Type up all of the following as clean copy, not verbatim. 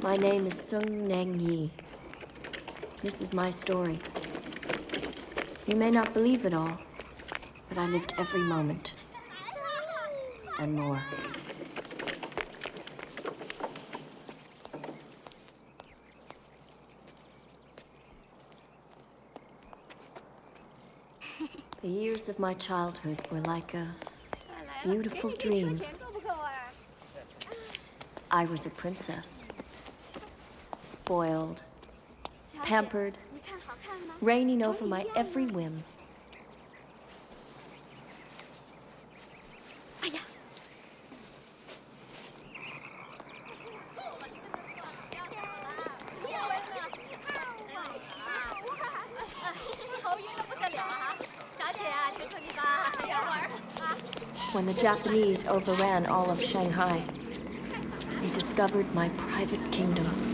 My name is Sung Neng Yi. This is my story. You may not believe it all, but I lived every moment. And more. The years of my childhood were like a beautiful dream. I was a princess. Spoiled, pampered, reigning over my every whim. When the Japanese overran all of Shanghai, they discovered my private kingdom.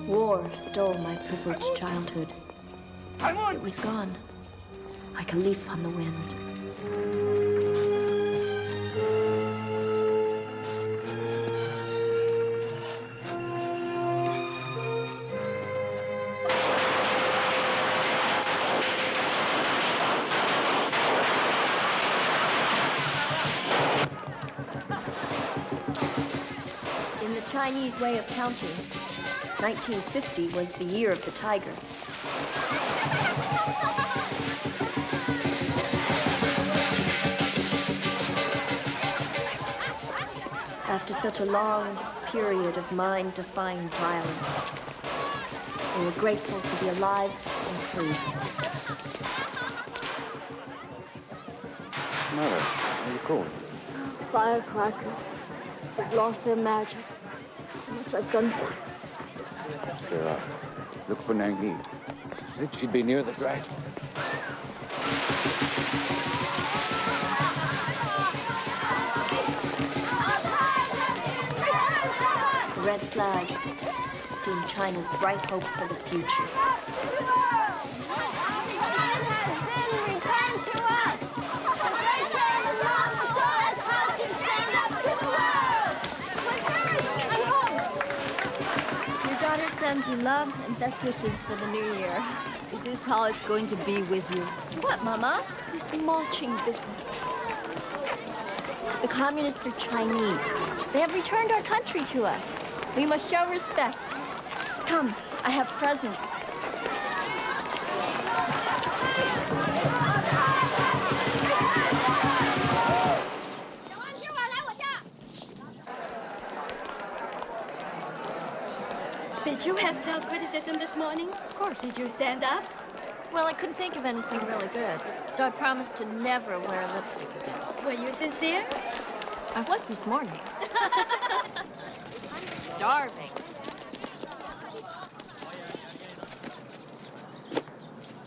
War stole my privileged childhood. It was gone, like a leaf on the wind. Chinese way of counting, 1950 was the year of the tiger. After such a long period of mind-defying violence, they were grateful to be alive and free. Mother, how are you cold? Firecrackers. They've lost their magic. So much like gunfire. Sure. Look for Nangi. She said she'd be near the dragon. The red flag seemed China's bright hope for the future. Your daughter sends you love and best wishes for the new year. Is this how it's going to be with you? What, Mama? This marching business. The communists are Chinese. They have returned our country to us. We must show respect. Come, I have presents. Did you have self-criticism this morning? Of course. Did you stand up? Well, I couldn't think of anything really good, so I promised to never wear lipstick again. Were you sincere? I was this morning. I'm starving.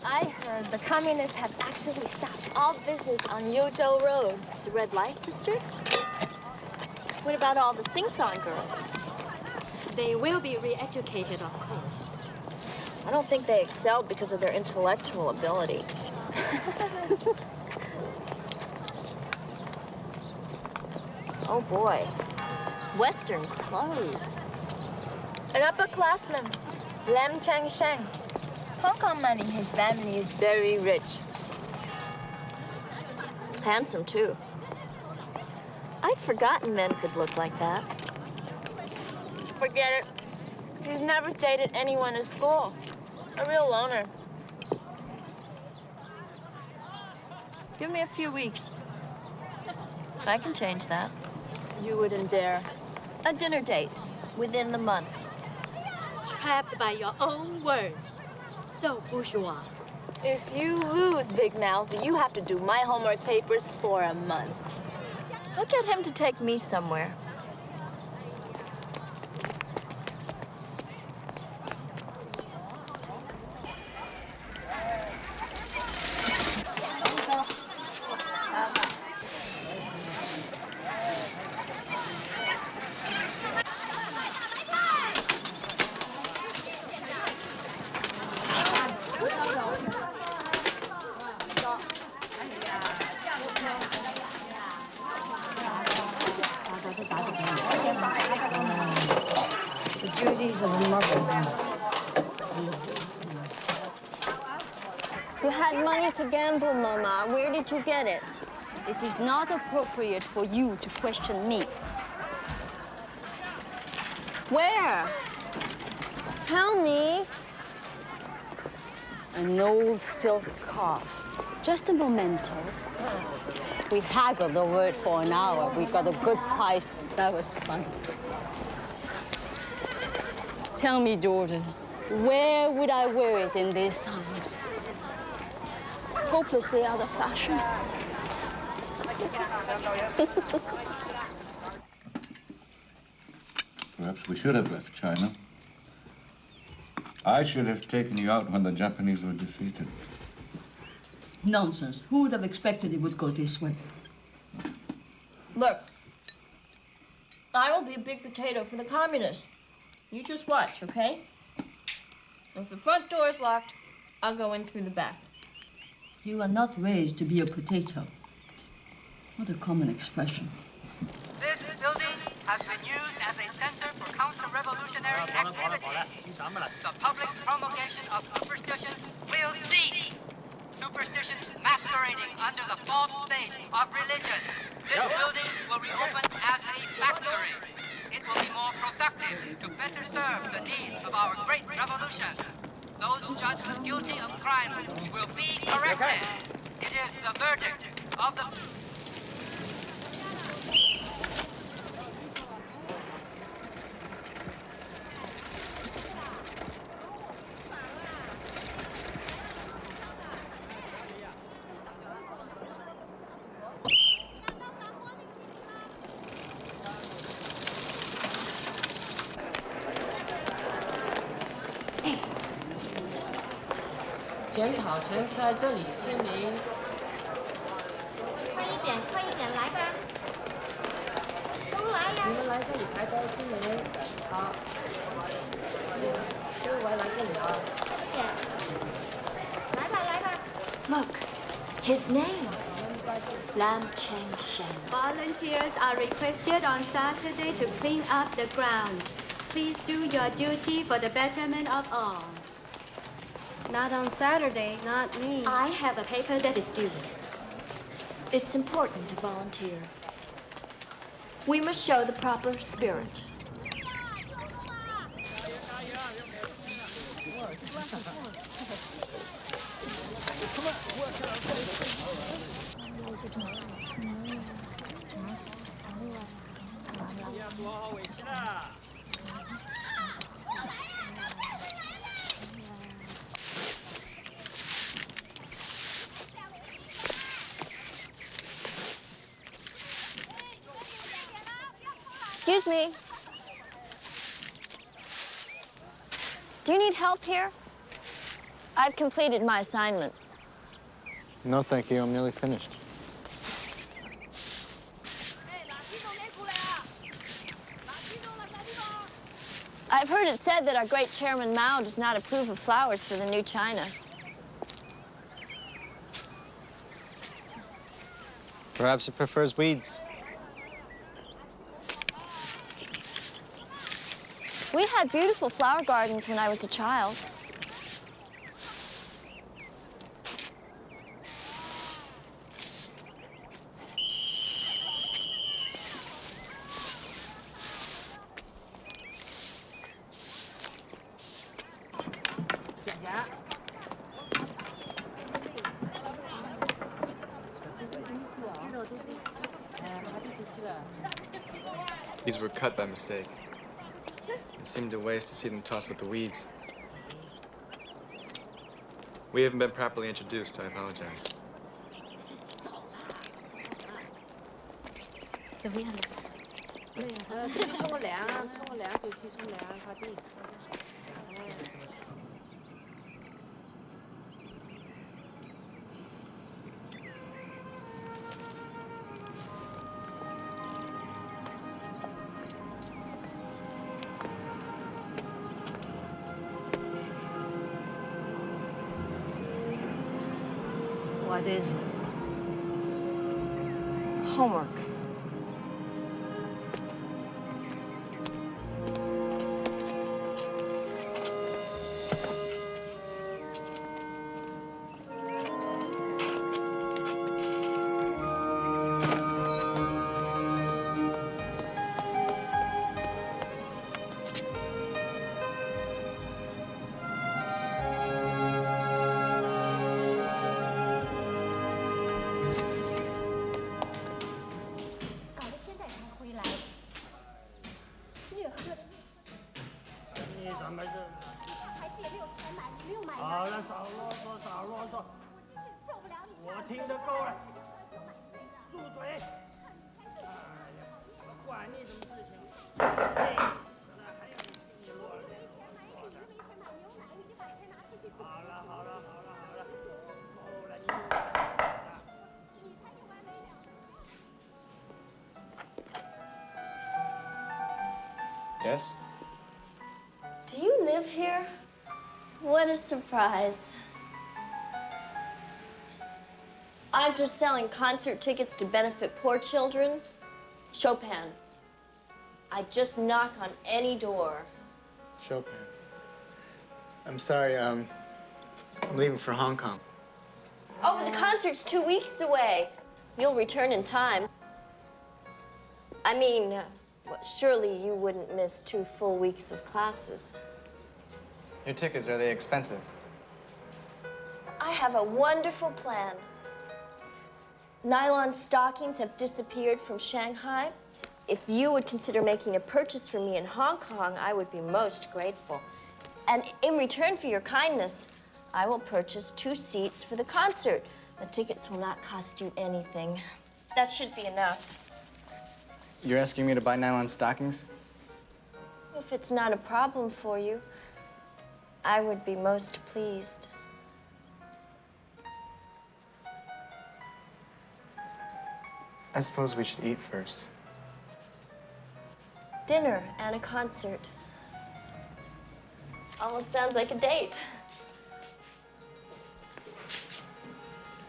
I heard the communists have actually stopped all business on Yuzhou Road. The red light district? What about all the sing-song girls? They will be re-educated, of course. I don't think they excelled because of their intellectual ability. Oh boy, Western clothes. An upperclassman, Lam Chang Shang. Hong Kong money, his family is very rich. Handsome too. I'd forgotten men could look like that. Forget it. He's never dated anyone at school. A real loner. Give me a few weeks. I can change that. You wouldn't dare. A dinner date within the month. Trapped by your own words. So bourgeois. If you lose, Big Mouth, you have to do my homework papers for a month. I'll get him to take me somewhere. The duties of a mother. You had money to gamble, Mama. Where did you get it? It is not appropriate for you to question me. Where? Tell me. An old silk scarf. Just a memento. We haggled over it for an hour. We got a good price. That was fun. Tell me, daughter, where would I wear it in these times? Hopelessly out of fashion. Perhaps we should have left China. I should have taken you out when the Japanese were defeated. Nonsense. Who would have expected it would go this way? Look, I will be a big potato for the communists. You just watch, okay? If the front door is locked, I'll go in through the back. You are not raised to be a potato. What a common expression. This building has been used as a center for counter-revolutionary activity. The public promulgation of superstitions will cease. Superstitions masquerading under the false face of religion. This building will reopen as a factory. It will be more productive enacted to better serve the needs of our great revolution. Those judged guilty of crime will be corrected. It is the verdict of the... 检讨前在这里签名。快一点，快一点，来吧。都来呀！你们来这里排队签名。好。各位来这里啊。快点。来吧，来吧。 Look, his name. Lam Cheng Shen. Volunteers are requested on Saturday to clean up the grounds. Please do your duty for the betterment of all. Not on Saturday, not me. I have a paper that is due. It's important to volunteer. We must show the proper spirit. Excuse me. Do you need help here? I've completed my assignment. No, thank you. I'm nearly finished. I've heard it said that our great Chairman Mao does not approve of flowers for the new China. Perhaps he prefers weeds. We had beautiful flower gardens when I was a child. These were cut by mistake. It seemed a waste to see them tossed with the weeds. We haven't been properly introduced. I apologize. 怎么样？自己冲个凉，冲个凉就去冲凉，快递。What is it? Homework. Yes? Do you live here? What a surprise. I'm just selling concert tickets to benefit poor children. Chopin. I just knock on any door. Chopin. I'm sorry, I'm leaving for Hong Kong. Oh, but the concert's 2 weeks away. You'll return in time. I mean, Well, surely you wouldn't miss 2 full weeks of classes. Your tickets, are they expensive? I have a wonderful plan. Nylon stockings have disappeared from Shanghai. If you would consider making a purchase for me in Hong Kong, I would be most grateful. And in return for your kindness, I will purchase 2 seats for the concert. The tickets will not cost you anything. That should be enough. You're asking me to buy nylon stockings? If it's not a problem for you, I would be most pleased. I suppose we should eat first. Dinner and a concert. Almost sounds like a date.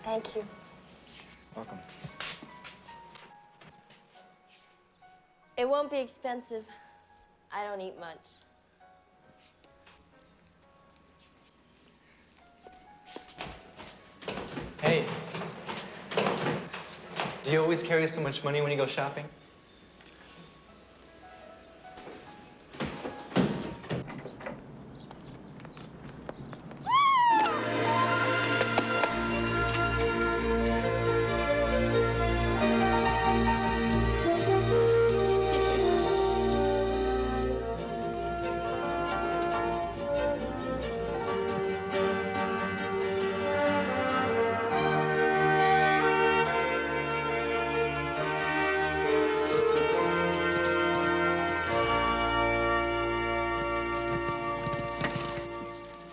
Thank you. Welcome. It won't be expensive. I don't eat much. Hey. Do you always carry so much money when you go shopping?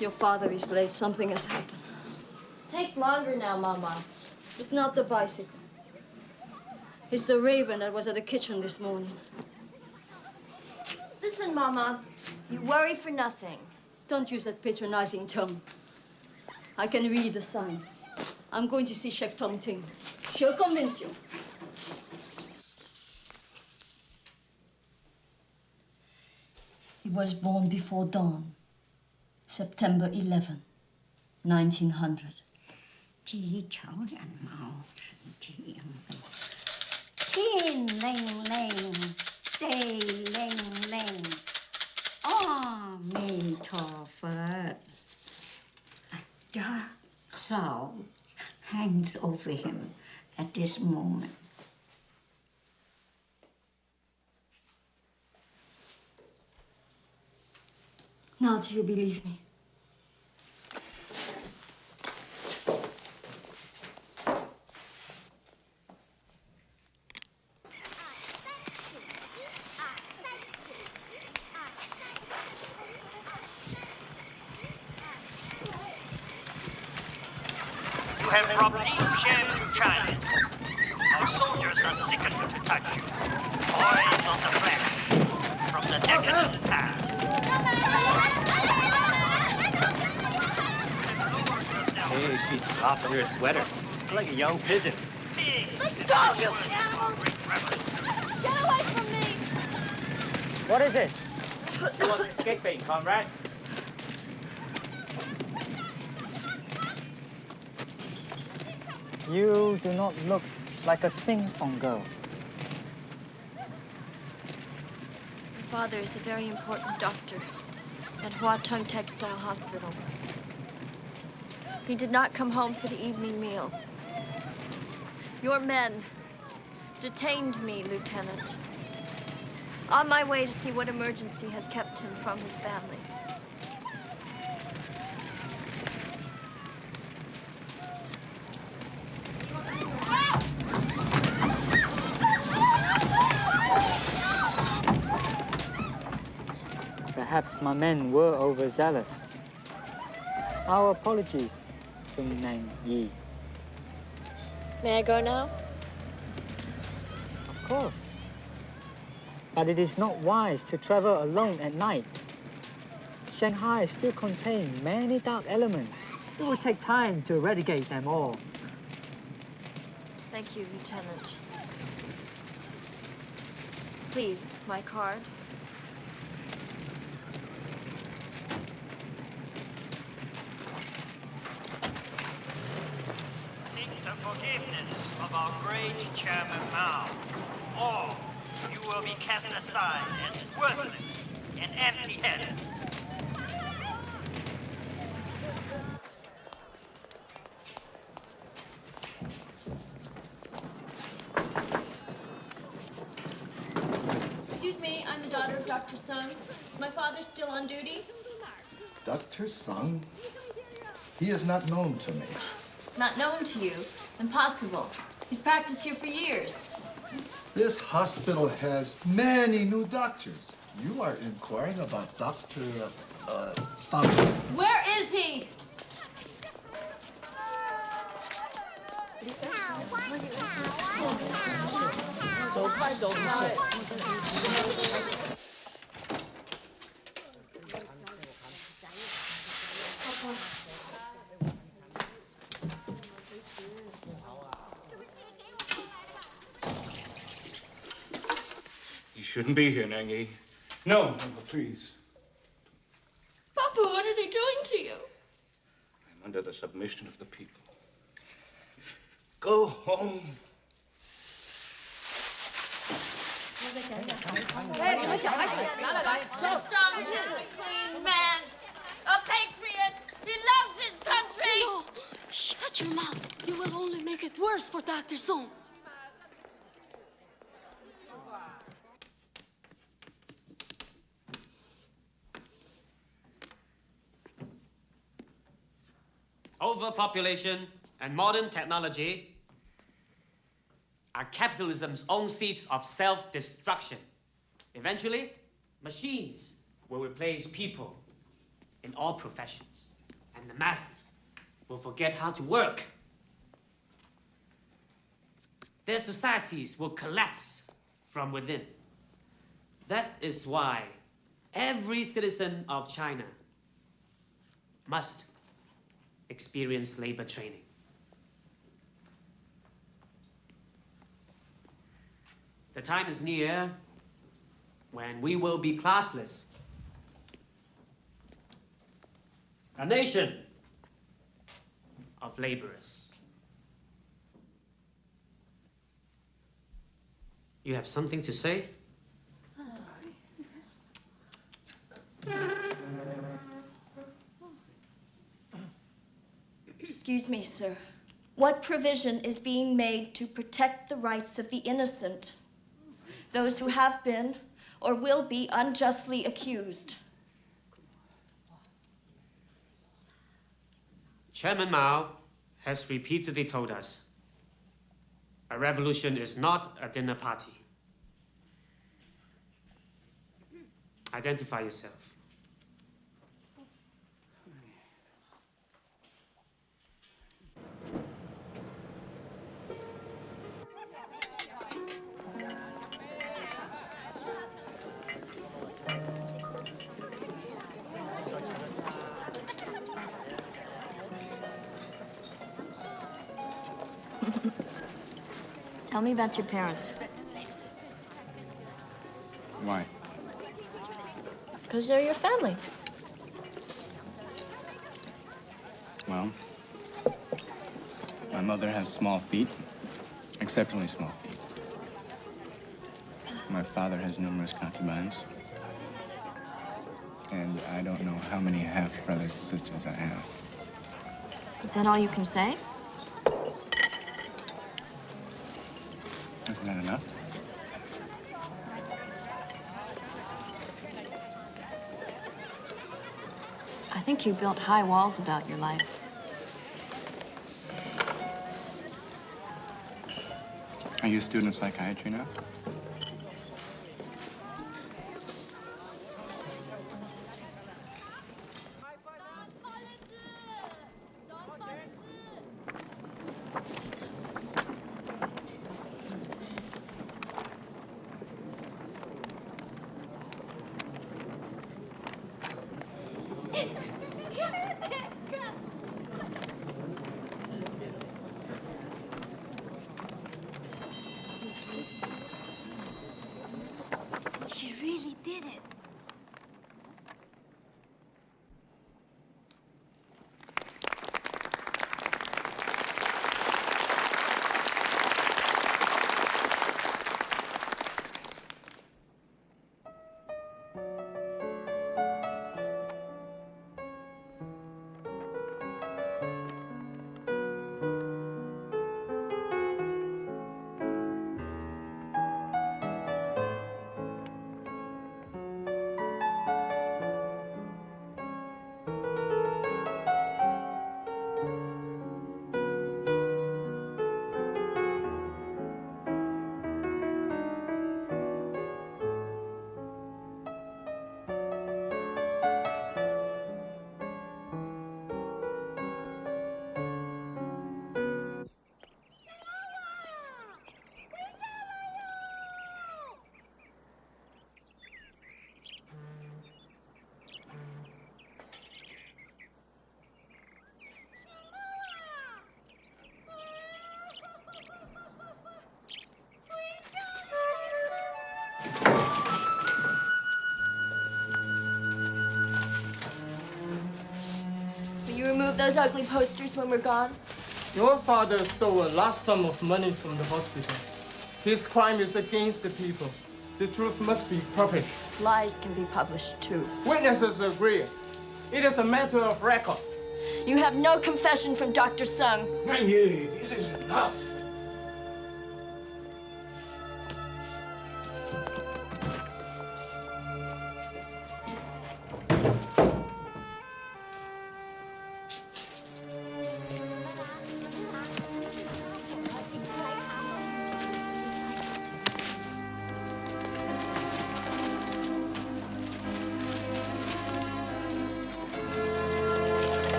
Your father is late. Something has happened. Takes longer now, Mama. It's not the bicycle. It's the raven that was at the kitchen this morning. Listen, Mama. You worry for nothing. Don't use that patronizing tone. I can read the sign. I'm going to see Shek Tong Ting. She'll convince you. He was born before dawn, September 11, 1900. 鸡巧人貌神经，天靈靈，地靈靈，阿彌陀佛。A dark cloud hangs over him at this moment. Now do you believe me? You have brought deep shame to China. Our soldiers are sickened to touch you. Toys on the flesh from the decadent past. Hey, she's soft under a sweater. Like a young pigeon. Let go, you animal! Get away from me! What is it? You want escape bait, comrade? You do not look like a sing-song girl. My father is a very important doctor at Hua Tung Textile Hospital. He did not come home for the evening meal. Your men detained me, Lieutenant, on my way to see what emergency has kept him from his family. Perhaps my men were overzealous. Our apologies, Sun Nang Yi. May I go now? Of course. But it is not wise to travel alone at night. Shanghai still contains many dark elements. It will take time to eradicate them all. Thank you, Lieutenant. Please, my card. Seek the forgiveness of our great Chairman Mao. All you will be cast aside as worthless and empty-headed. Excuse me, I'm the daughter of Dr. Sung. Is my father still on duty? Dr. Sung? He is not known to me. Not known to you? Impossible. He's practiced here for years. This hospital has many new doctors. You are inquiring about Dr. Sung. Where is he? You shouldn't be here, Nangi. No, please. Papa, what are they doing to you? I'm under the submission of the people. Go home. Dr. Sung is a clean man, a patriot. He loves his country. No, shut your mouth. You will only make it worse for Dr. Sung. Overpopulation and modern technology are capitalism's own seeds of self-destruction. Eventually, machines will replace people in all professions, and the masses will forget how to work. Their societies will collapse from within. That is why every citizen of China must experience labor training. The time is near when we will be classless. A nation of laborers. You have something to say? Excuse me, sir. What provision is being made to protect the rights of the innocent? Those who have been or will be unjustly accused. Chairman Mao has repeatedly told us a revolution is not a dinner party. Identify yourself. Tell me about your parents. Why? Because they're your family. Well, my mother has small feet, exceptionally small feet. My father has numerous concubines. And I don't know how many half-brothers and sisters I have. Is that all you can say? Isn't that enough? I think you built high walls about your life. Are you a student of psychiatry now? those ugly posters when we're gone? Your father stole a large sum of money from the hospital. His crime is against the people. The truth must be published. Lies can be published too. Witnesses agree. It is a matter of record. You have no confession from Dr. Sung. Nang Yi, it is enough.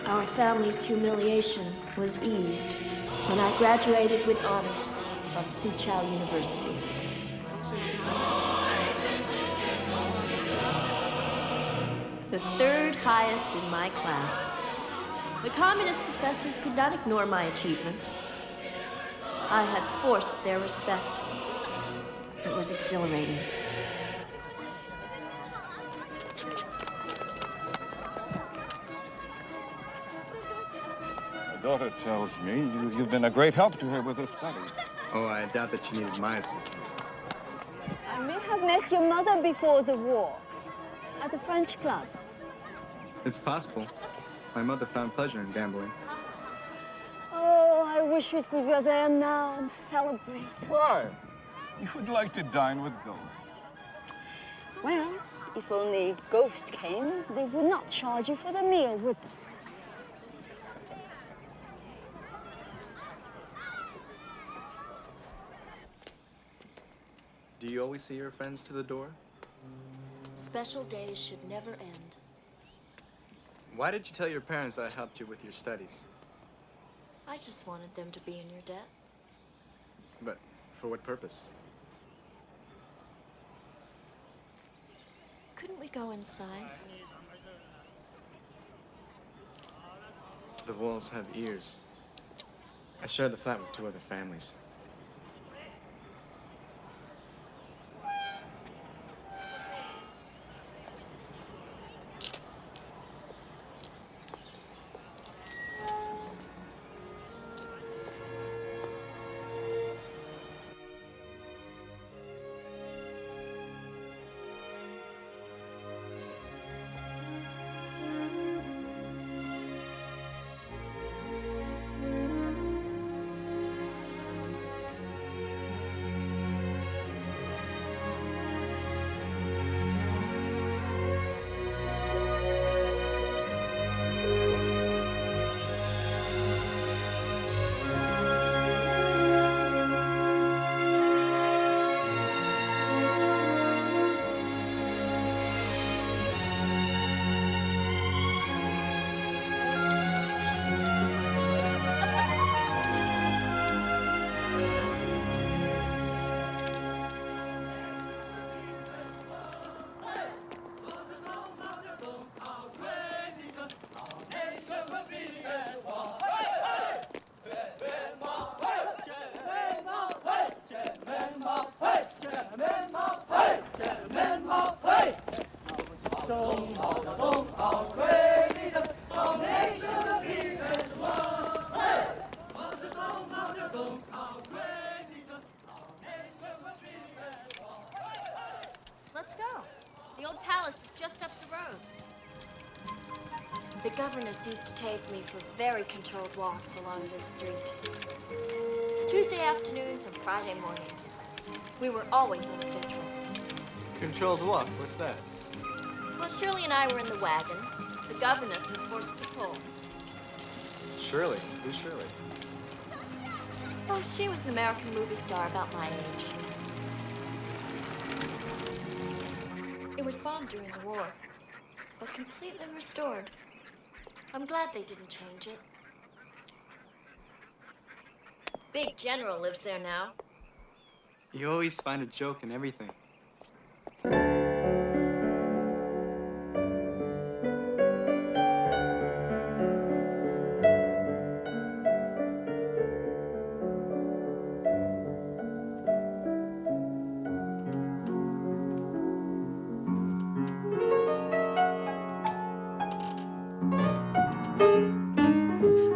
Our family's humiliation was eased when I graduated with honors from Soochow University. The third highest in my class. The communist professors could not ignore my achievements. I had forced their respect. It was exhilarating. Daughter tells me you've been a great help to her with her studies. Oh, I doubt that she needed my assistance. I may have met your mother before the war at the French club. It's possible. My mother found pleasure in gambling. Oh, I wish we could go there now and celebrate. Why? You would like to dine with Ghost. Well, if only Ghost came, they would not charge you for the meal, would they? Do you always see your friends to the door? Special days should never end. Why did you tell your parents I helped you with your studies? I just wanted them to be in your debt. But for what purpose? Couldn't we go inside? The walls have ears. I share the flat with 2 other families. Let's go. The old palace is just up the road. The governess used to take me for very controlled walks along this street. Tuesday afternoons and Friday mornings. We were always on schedule. Controlled walk? What's that? Well, Shirley and I were in the wagon. The governess was forced to pull. Shirley? Who's Shirley? Oh, she was an American movie star about my age. It was bombed during the war, but completely restored. I'm glad they didn't change it. big general lives there now. You always find a joke in everything.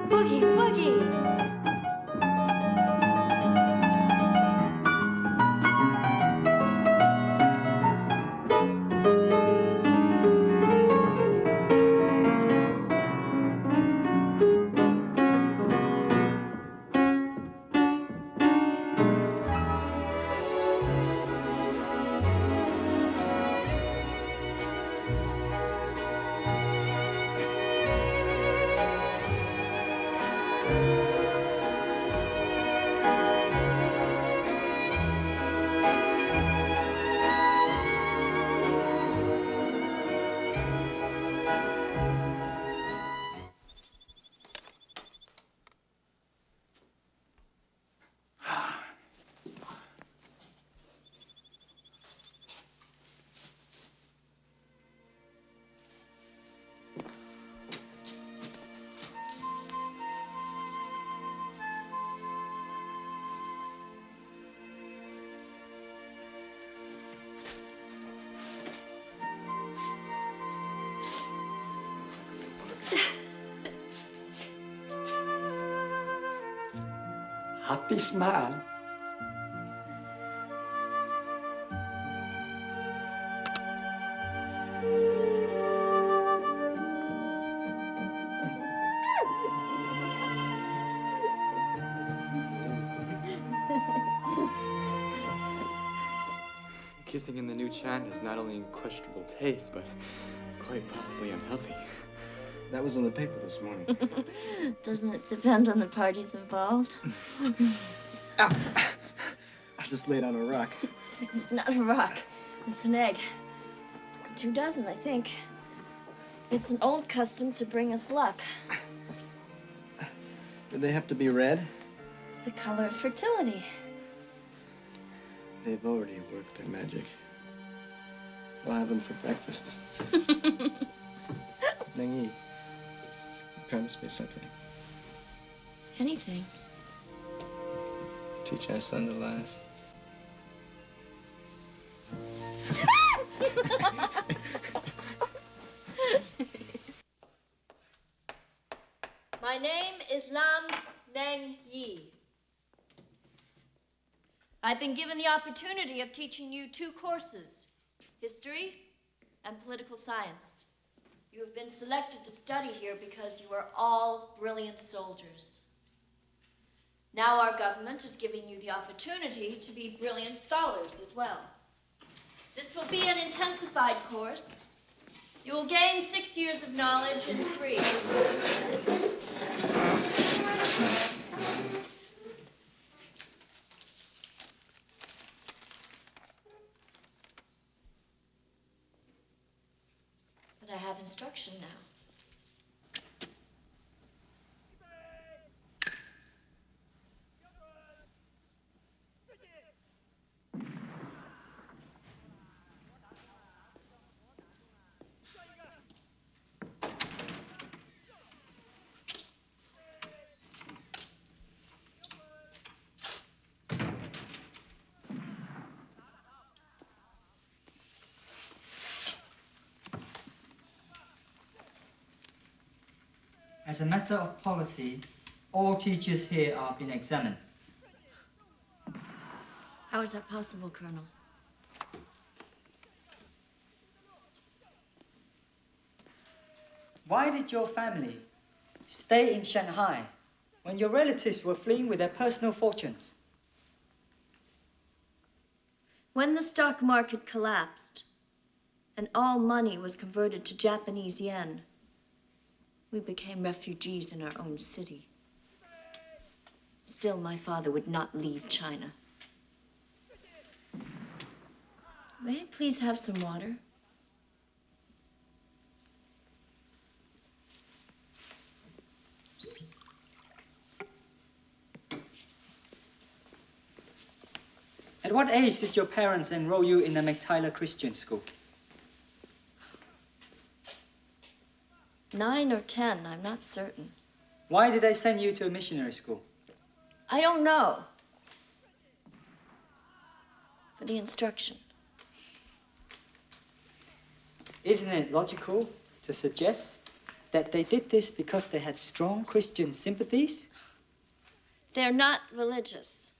Boogie woogie! Happy smile. Kissing in the new China is not only in questionable taste, but quite possibly unhealthy. That was in the paper this morning. Doesn't it depend on the parties involved? I just laid on a rock. It's not a rock. It's an egg. 2 dozen, I think. It's an old custom to bring us luck. Did they have to be red? It's the color of fertility. They've already worked their magic. We'll have them for breakfast. Nengi, promise me something. Anything. Teach our son to laugh. My name is Lam Neng Yi. I've been given the opportunity of teaching you 2 courses, history and political science. You have been selected to study here because you are all brilliant soldiers. Now our government is giving you the opportunity to be brilliant scholars as well. This will be an intensified course. You will gain 6 years of knowledge in 3. But I have instruction now. As a matter of policy, all teachers here are being examined. How is that possible, Colonel? Why did your family stay in Shanghai when your relatives were fleeing with their personal fortunes? When the stock market collapsed and all money was converted to Japanese yen, we became refugees in our own city. Still, my father would not leave China. May I please have some water? At what age did your parents enroll you in the Macau Christian school? 9 or 10, I'm not certain. Why did they send you to a missionary school? I don't know. For the instruction. Isn't it logical to suggest that they did this because they had strong Christian sympathies? They're not religious.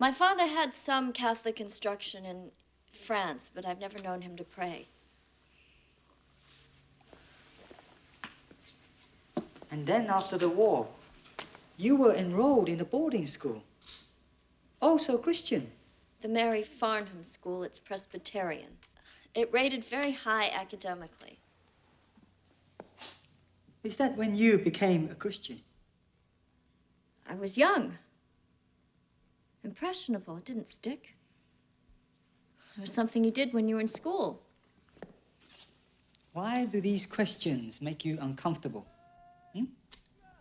My father had some Catholic instruction in France, but I've never known him to pray. And then after the war, you were enrolled in a boarding school. Also Christian. The Mary Farnham School, it's Presbyterian. It rated very high academically. Is that when you became a Christian? I was young. Impressionable. It didn't stick. It was something you did when you were in school. Why do these questions make you uncomfortable?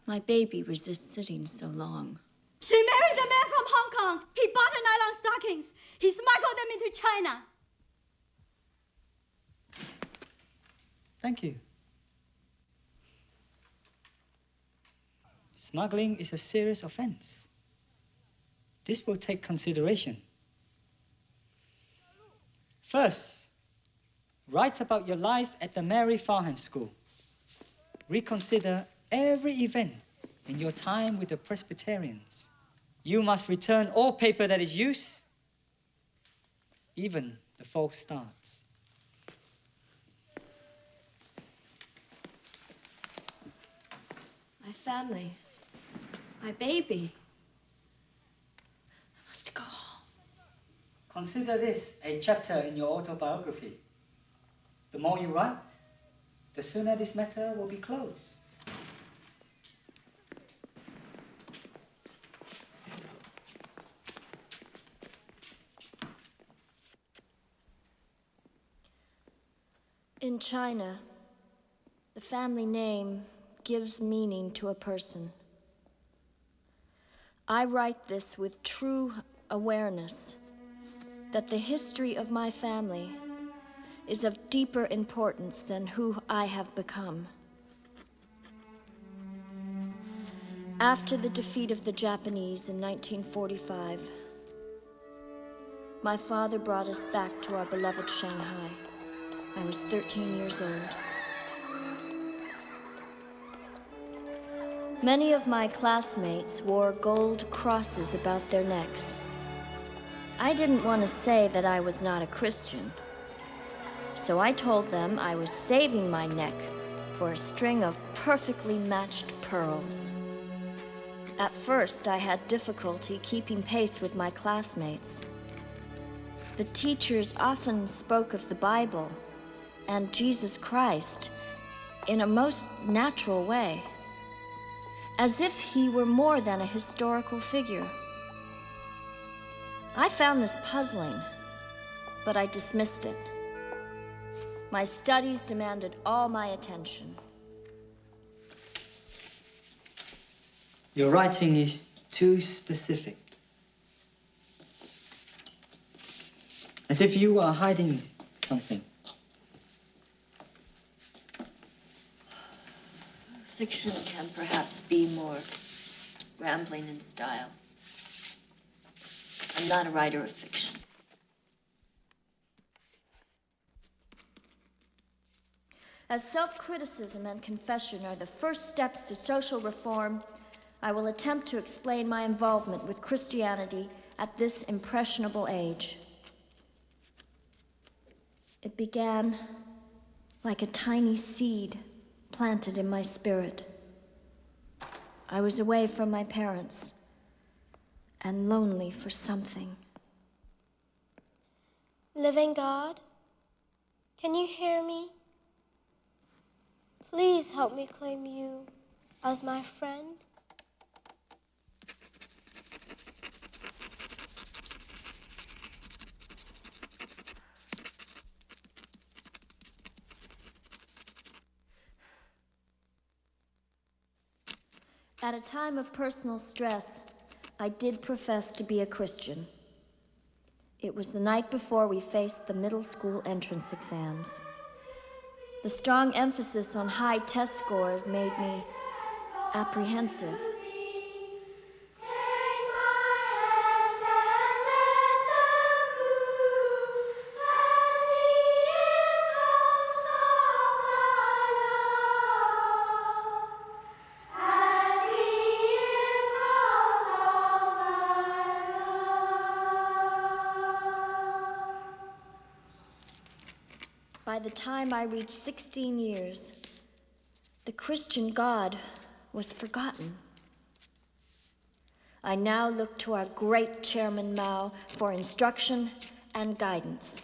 My baby resists sitting so long. She married a man from Hong Kong. He bought her nylon stockings. He smuggled them into China. Thank you. Smuggling is a serious offense. This will take consideration. First, write about your life at the Mary Farnham School. Reconsider every event in your time with the Presbyterians. You must return all paper that is used, even the false starts. My family. My baby. I must go home. Consider this a chapter in your autobiography. The more you write, the sooner this matter will be closed. In China, the family name gives meaning to a person. I write this with true awareness that the history of my family is of deeper importance than who I have become. After the defeat of the Japanese in 1945, my father brought us back to our beloved Shanghai. I was 13 years old. Many of my classmates wore gold crosses about their necks. I didn't want to say that I was not a Christian, so I told them I was saving my neck for a string of perfectly matched pearls. At first, I had difficulty keeping pace with my classmates. The teachers often spoke of the Bible and Jesus Christ in a most natural way, as if he were more than a historical figure. I found this puzzling, but I dismissed it. My studies demanded all my attention. Your writing is too specific. As if you are hiding something. Fiction can perhaps be more rambling in style. I'm not a writer of fiction. As self-criticism and confession are the first steps to social reform, I will attempt to explain my involvement with Christianity at this impressionable age. It began like a tiny seed planted in my spirit. I was away from my parents and lonely for something. Living God, can you hear me? Please help me claim you as my friend. At a time of personal stress, I did profess to be a Christian. It was the night before we faced the middle school entrance exams. The strong emphasis on high test scores made me apprehensive. By the time I reached 16 years, the Christian God was forgotten. I now look to our great Chairman Mao for instruction and guidance.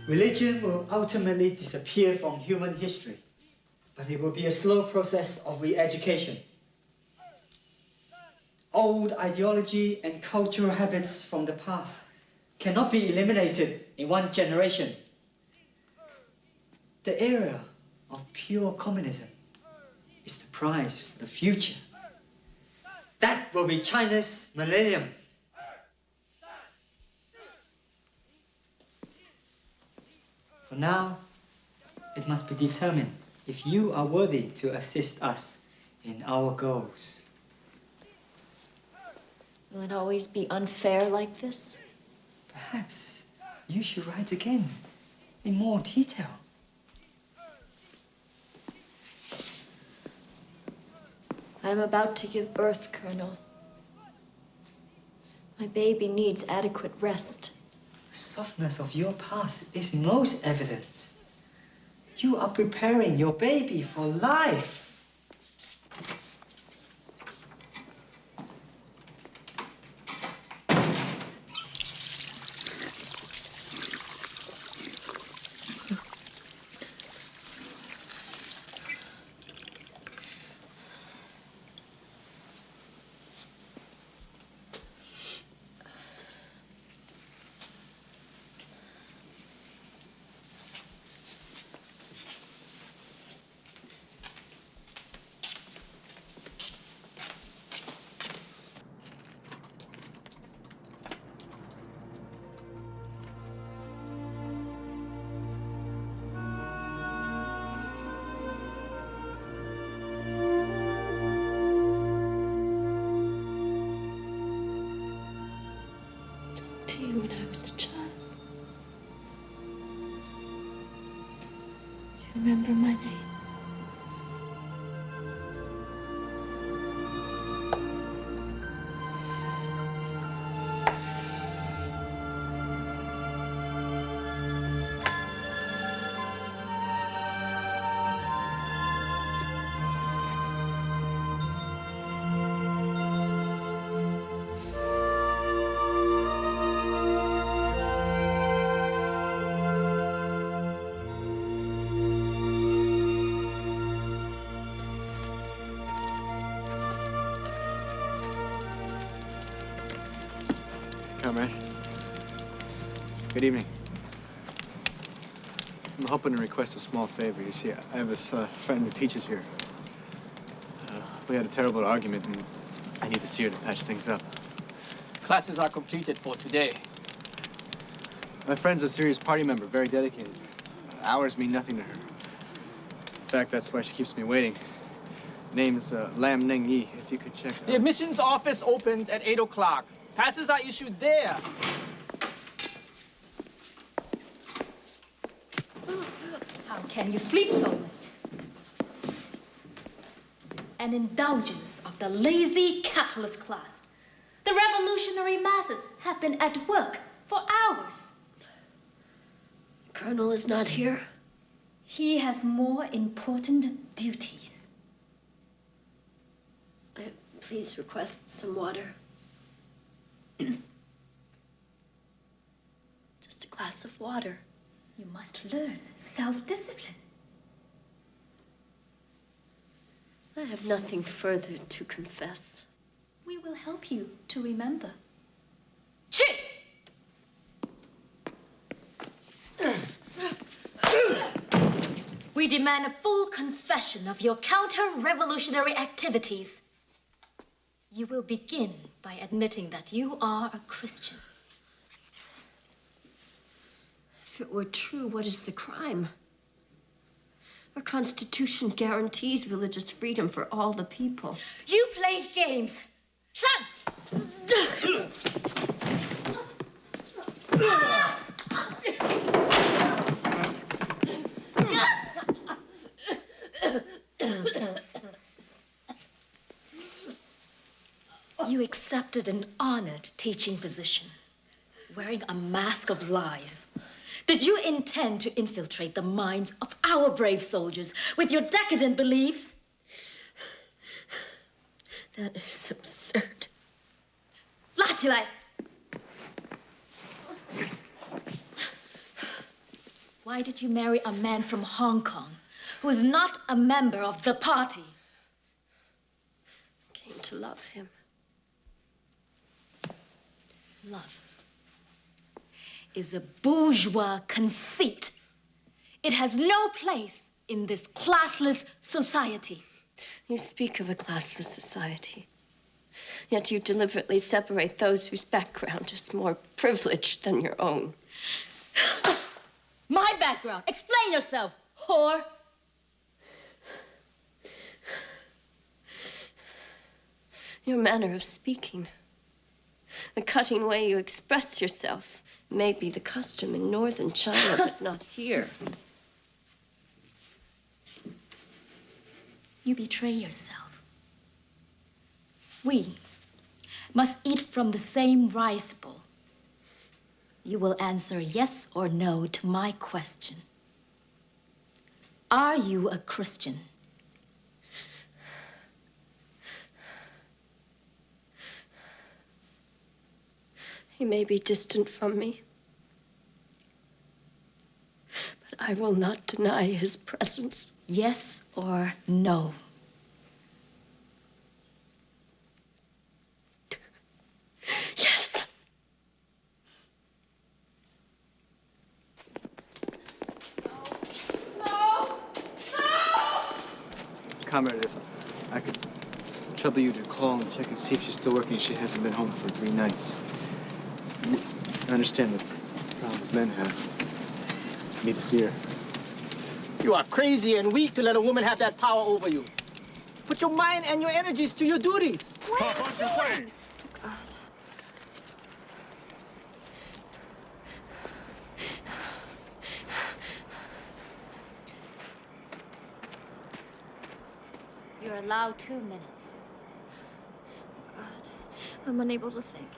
Religion will ultimately disappear from human history, but it will be a slow process of re-education. Old ideology and cultural habits from the past cannot be eliminated in one generation. The era of pure communism is the prize for the future. That will be China's millennium. For now, it must be determined if you are worthy to assist us in our goals. Will it always be unfair like this? Perhaps you should write again, in more detail. I am about to give birth, Colonel. My baby needs adequate rest. The softness of your past is most evident. You are preparing your baby for life. To you when I was a child. You remember my name? Comrade. Good evening. I'm hoping to request a small favor. You see, I have this friend who teaches here. We had a terrible argument, and I need to see her to patch things up. Classes are completed for today. My friend's a serious party member, very dedicated. Hours mean nothing to her. In fact, that's why she keeps me waiting. Name's Lam Neng Yi, if you could check. The admissions office opens at 8 o'clock. Passes are issued there. How can you sleep so late? An indulgence of the lazy capitalist class. The revolutionary masses have been at work for hours. The Colonel is not here. He has more important duties. Please request some water. Just a glass of water. You must learn self-discipline. I have nothing further to confess. We will help you to remember. Chip! We demand a full confession of your counter-revolutionary activities. You will begin by admitting that you are a Christian. If it were true, what is the crime? Our Constitution guarantees religious freedom for all the people. You play games. Son! You accepted an honored teaching position, wearing a mask of lies. Did you intend to infiltrate the minds of our brave soldiers with your decadent beliefs? That is absurd. 拉起来! Why did you marry a man from Hong Kong who is not a member of the party? I came to love him. Love is a bourgeois conceit. It has no place in this classless society. You speak of a classless society, yet you deliberately separate those whose background is more privileged than your own. My background. Explain yourself, whore. Your manner of speaking, the cutting way you express yourself, may be the custom in northern China, but not here. You betray yourself. We must eat from the same rice bowl. You will answer yes or no to my question. Are you a Christian? He may be distant from me, but I will not deny his presence. Yes or no? Yes. No! Comrade, if I could trouble you to call and check and see if she's still working. She hasn't been home for 3 nights. I understand the problems men have. I need to see her. You are crazy and weak to let a woman have that power over you. Put your mind and your energies to your duties. What are you doing? You're allowed 2 minutes. God, I'm unable to think.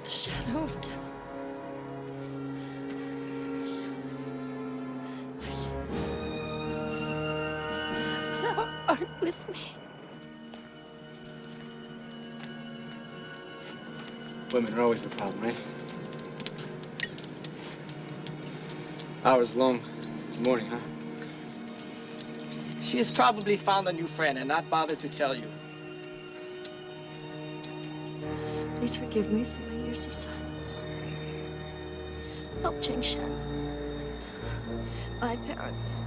Shadow of death. Thou art with me. Women are always the problem, right? Hours long this morning, huh? She has probably found a new friend and not bothered to tell you. Please forgive me for my years of silence. Help Cheng Shen. My parents.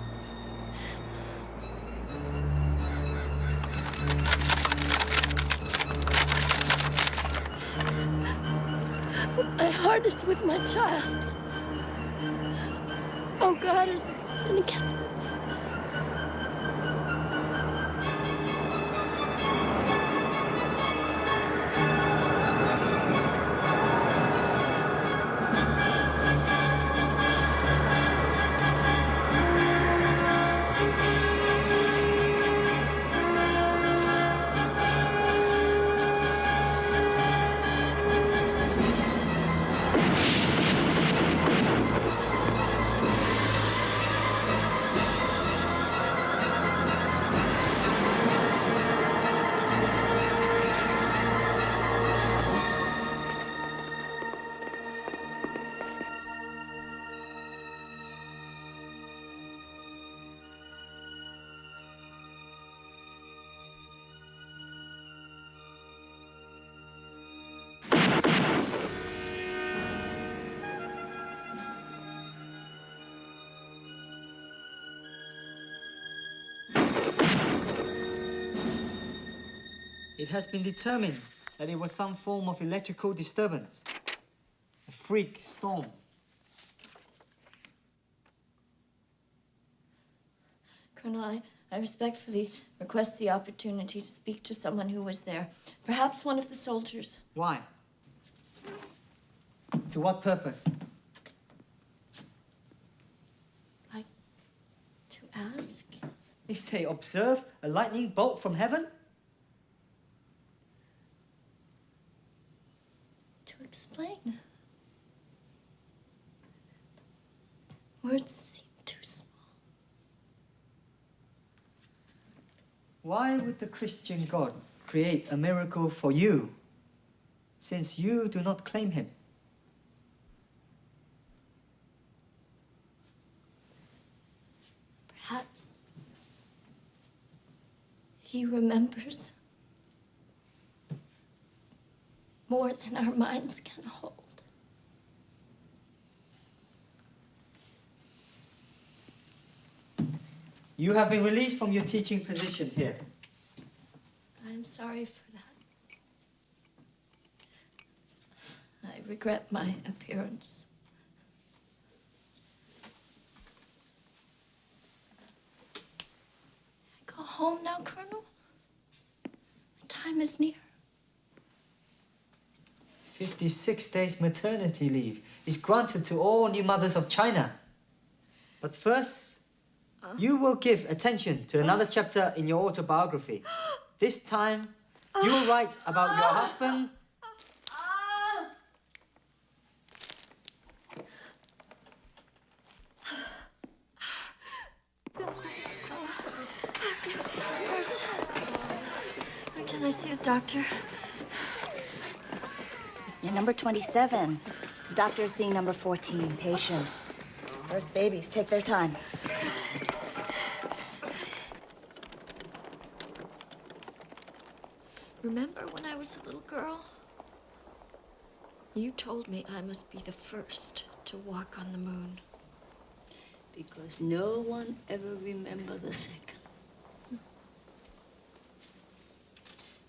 But my heart is with my child. Oh God, is this a sin against me? It has been determined that it was some form of electrical disturbance. A freak storm. Colonel, I respectfully request the opportunity to speak to someone who was there. Perhaps one of the soldiers. Why? To what purpose? Like, to ask? If they observe a lightning bolt from heaven? To explain. Words seem too small. Why would the Christian God create a miracle for you, since you do not claim him? Perhaps he remembers more than our minds can hold. You have been released from your teaching position here. I'm sorry for that. I regret my appearance. Go home now, Colonel. The time is near. 56 days maternity leave is granted to all new mothers of China. But first, you will give attention to another chapter in your autobiography. This time, you will write about your husband. Can I see the doctor? You're number 27. Doctor is seeing number 14. Patience. First babies take their time. Remember when I was a little girl? You told me I must be the first to walk on the moon. Because no one ever remembers the second.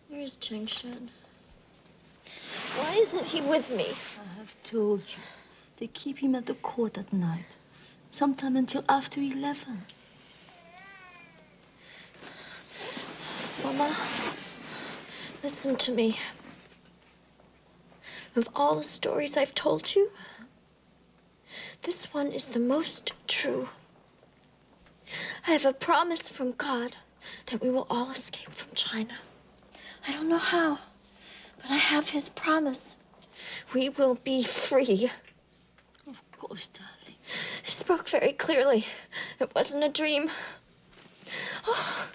Where's Chengshen? Why isn't he with me? I have told you. They keep him at the court at night. Sometime until after 11. Mama, listen to me. Of all the stories I've told you, this one is the most true. I have a promise from God that we will all escape from China. I don't know how, but I have his promise. We will be free. Of course, darling. He spoke very clearly. It wasn't a dream. Oh.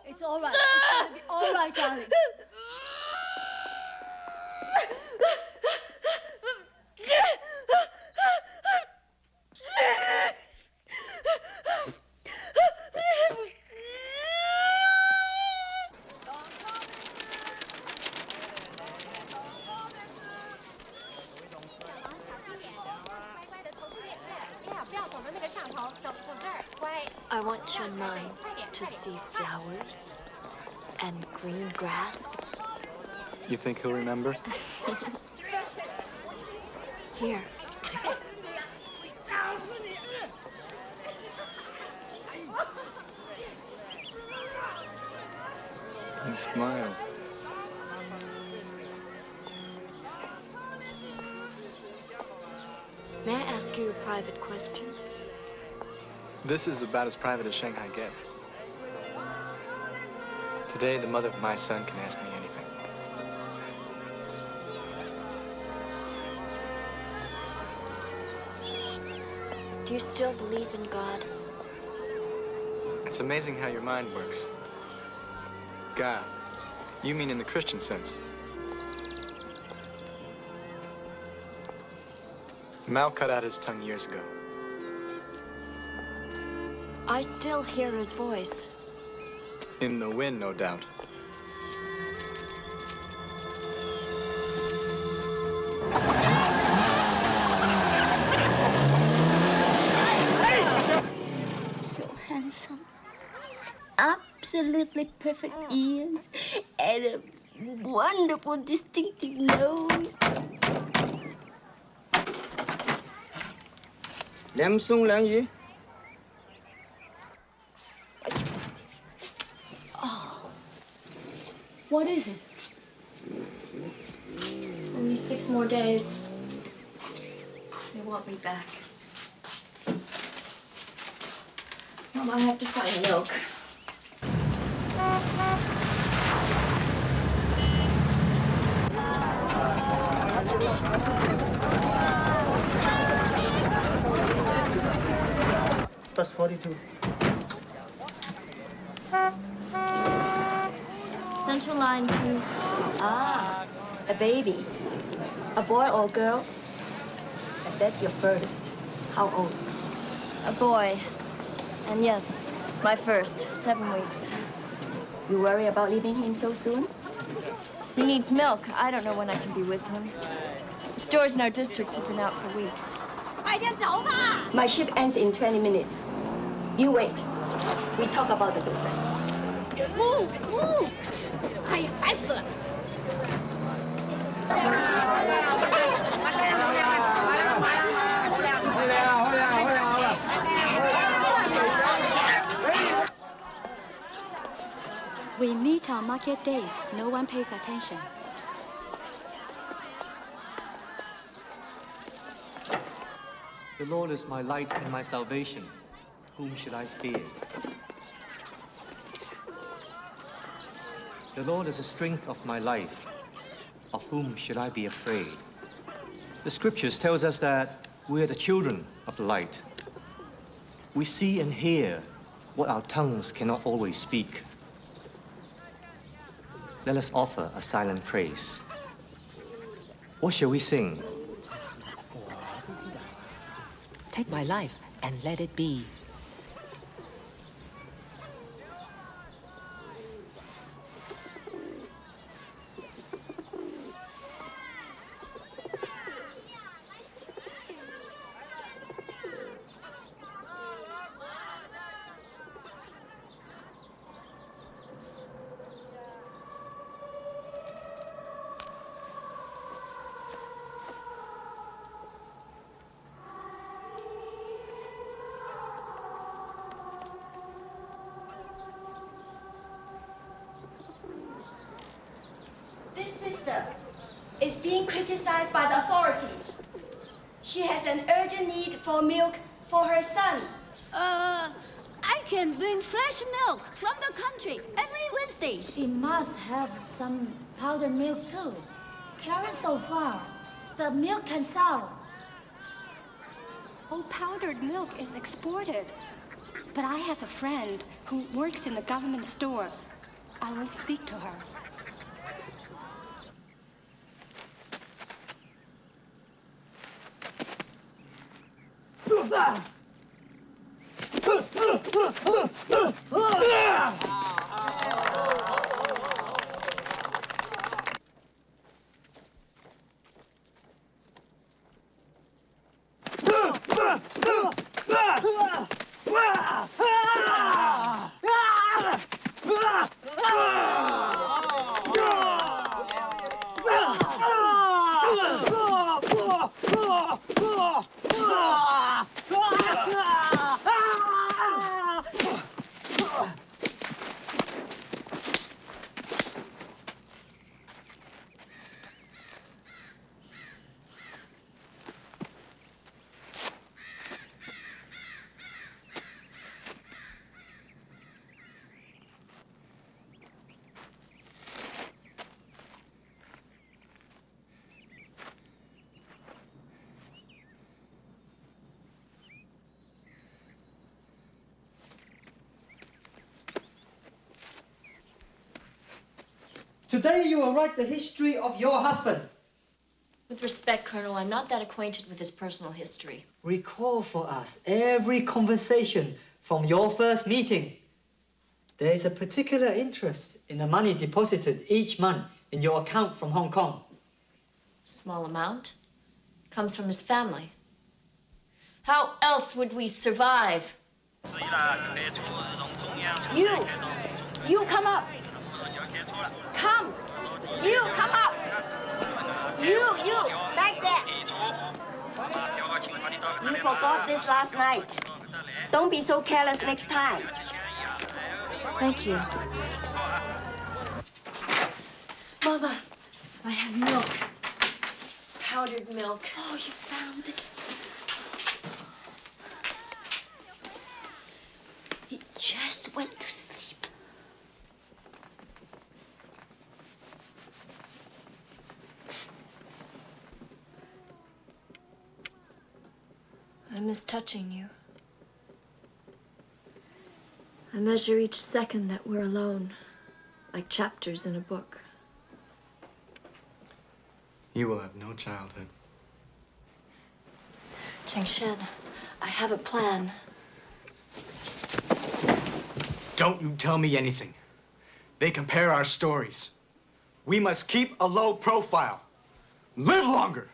It's all right. It's gonna be all right, darling. I want Chunman to see flowers and green grass. You think he'll remember? Here. He smiled. May I ask you a private question? This is about as private as Shanghai gets. Today, the mother of my son can ask me anything. Do you still believe in God? It's amazing how your mind works. God, you mean in the Christian sense. Mao cut out his tongue years ago. I still hear his voice. In the wind, no doubt. So handsome. Absolutely perfect ears and a wonderful distinctive nose. 两松两鱼。 What is it? Only 6 more days. They want me back. Mom, I have to find milk. Plus 42. Central line, please. Ah, a baby. A boy or girl? I bet you're first. How old? A boy. And yes, my first. 7 weeks. You worry about leaving him so soon? He needs milk. I don't know when I can be with him. The stores in our district have been out for weeks. My shift ends in 20 minutes. You wait. We talk about the book. 哎呀，烦死了！ We meet on market days. No one pays attention. The Lord is my light and my salvation. Whom should I fear? The Lord is the strength of my life. Of whom should I be afraid? The scriptures tells us that we are the children of the light. We see and hear what our tongues cannot always speak. Let us offer a silent praise. What shall we sing? Take my life and let it be. This sister is being criticized by the authorities. She has an urgent need for milk for her son. I can bring fresh milk from the country every Wednesday. She must have some powdered milk too. Carrying so far, the milk can sell. Oh, powdered milk is exported. But I have a friend who works in the government store. I will speak to her. Today you will write the history of your husband. With respect, Colonel, I'm not that acquainted with his personal history. Recall for us every conversation from your first meeting. There is a particular interest in the money deposited each month in your account from Hong Kong. Small amount. Comes from his family. How else would we survive? You come up. Come. You come up. You, back there. You forgot this last night. Don't be so careless next time. Thank you. Mama, I have milk. Powdered milk. Oh, you found it. He just went to sleep. I miss touching you. I measure each second that we're alone, like chapters in a book. You will have no childhood. Changshen, I have a plan. Don't you tell me anything. They compare our stories. We must keep a low profile. Live longer.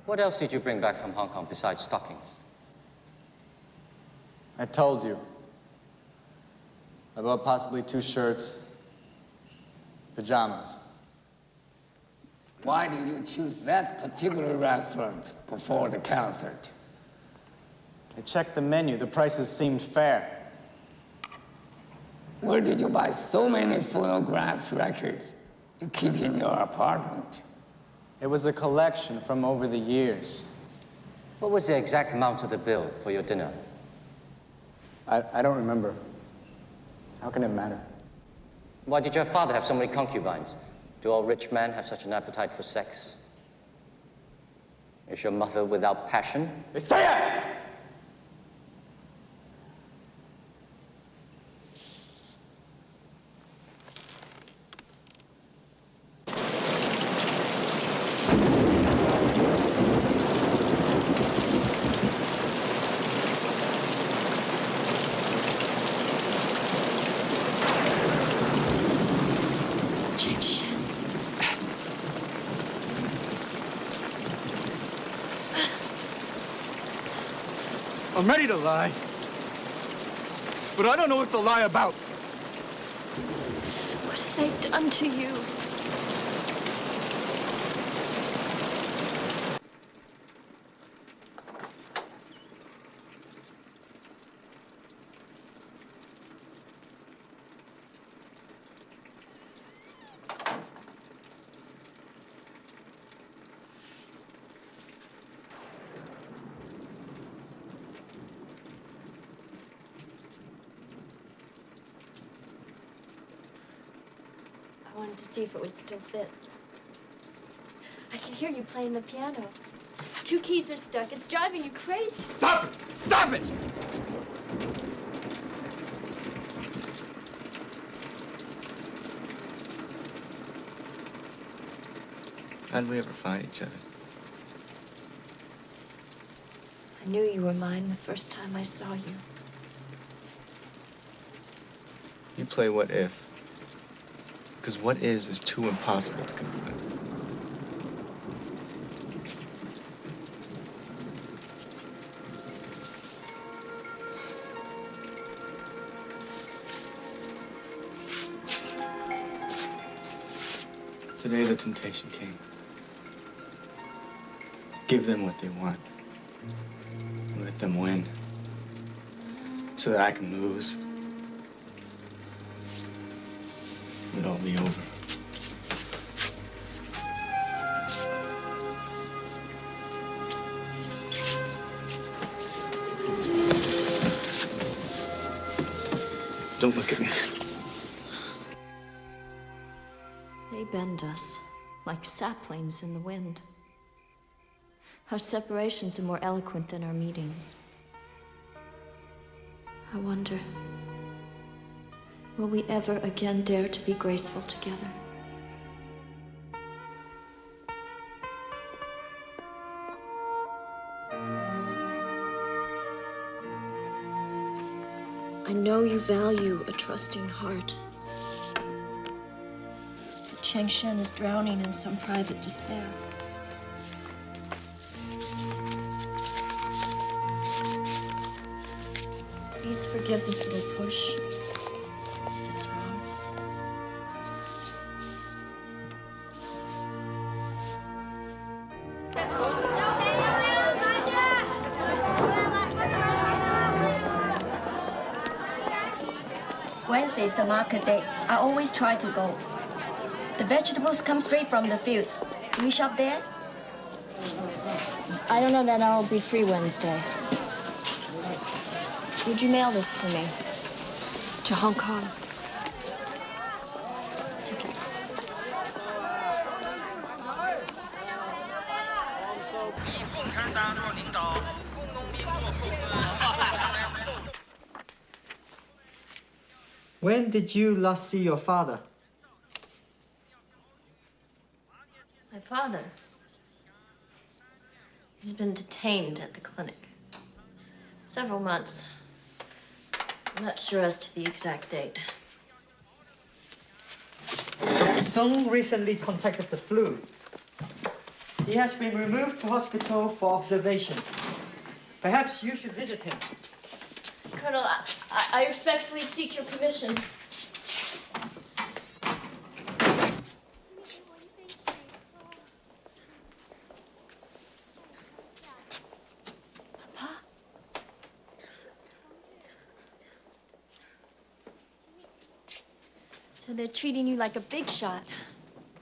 What else did you bring back from Hong Kong besides stockings? I told you. About possibly 2 shirts, pajamas. Why did you choose that particular restaurant before the concert? I checked the menu. The prices seemed fair. Where did you buy so many phonograph records you keep in your apartment? It was a collection from over the years. What was the exact amount of the bill for your dinner? I don't remember. How can it matter? Why did your father have so many concubines? Do all rich men have such an appetite for sex? Is your mother without passion? Say it! I'm ready to lie, but I don't know what to lie about. What have they done to you? I wanted to see if it would still fit. I can hear you playing the piano. 2 keys are stuck. It's driving you crazy. Stop it! Stop it! How did we ever find each other? I knew you were mine the first time I saw you. You play what if? Because what is too impossible to confront. Today the temptation came. Give them what they want. Let them win. So that I can lose. It'll all be over. Don't look at me. They bend us like saplings in the wind. Our separations are more eloquent than our meetings. I wonder, will we ever again dare to be graceful together? I know you value a trusting heart. Cheng Shen is drowning in some private despair. Please forgive this little push if it's wrong. Wednesday is the market day. I always try to go. The vegetables come straight from the fields. Do you shop there? I don't know that I'll be free Wednesday. Would you mail this for me? To Hong Kong. Ticket. When did you last see your father? My father. He's been detained at the clinic. Several months. I'm not sure as to the exact date. Dr. Song recently contracted the flu. He has been removed to hospital for observation. Perhaps you should visit him. Colonel, I respectfully seek your permission. Papa? So they're treating you like a big shot.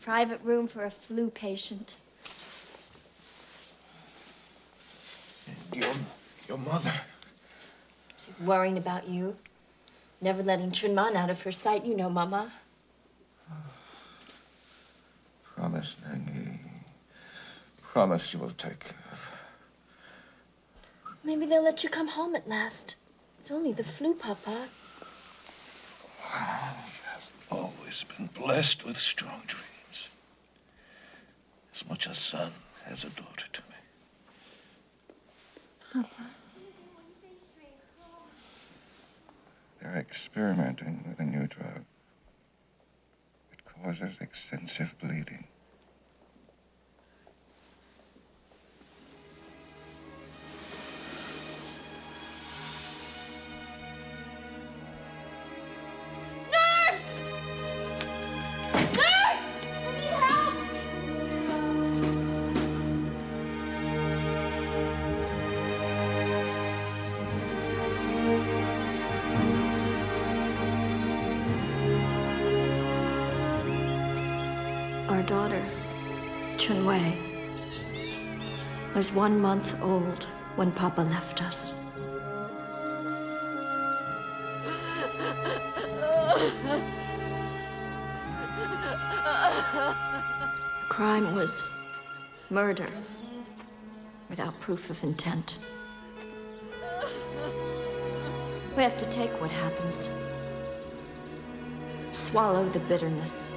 Private room for a flu patient. Your mother. She's worrying about you. Never letting Chunman out of her sight, you know, Mama. Promise, Nangi. Promise you will take care of her. Maybe they'll let you come home at last. It's only the flu, Papa. You have always been blessed with strong dreams. As much a son as a daughter to me. Papa. They're experimenting with a new drug. It causes extensive bleeding. Nurse! Nurse! I need help! Our daughter, Chun Wei, was 1 month old when Papa left us. The crime was murder without proof of intent. We have to take what happens. Swallow the bitterness.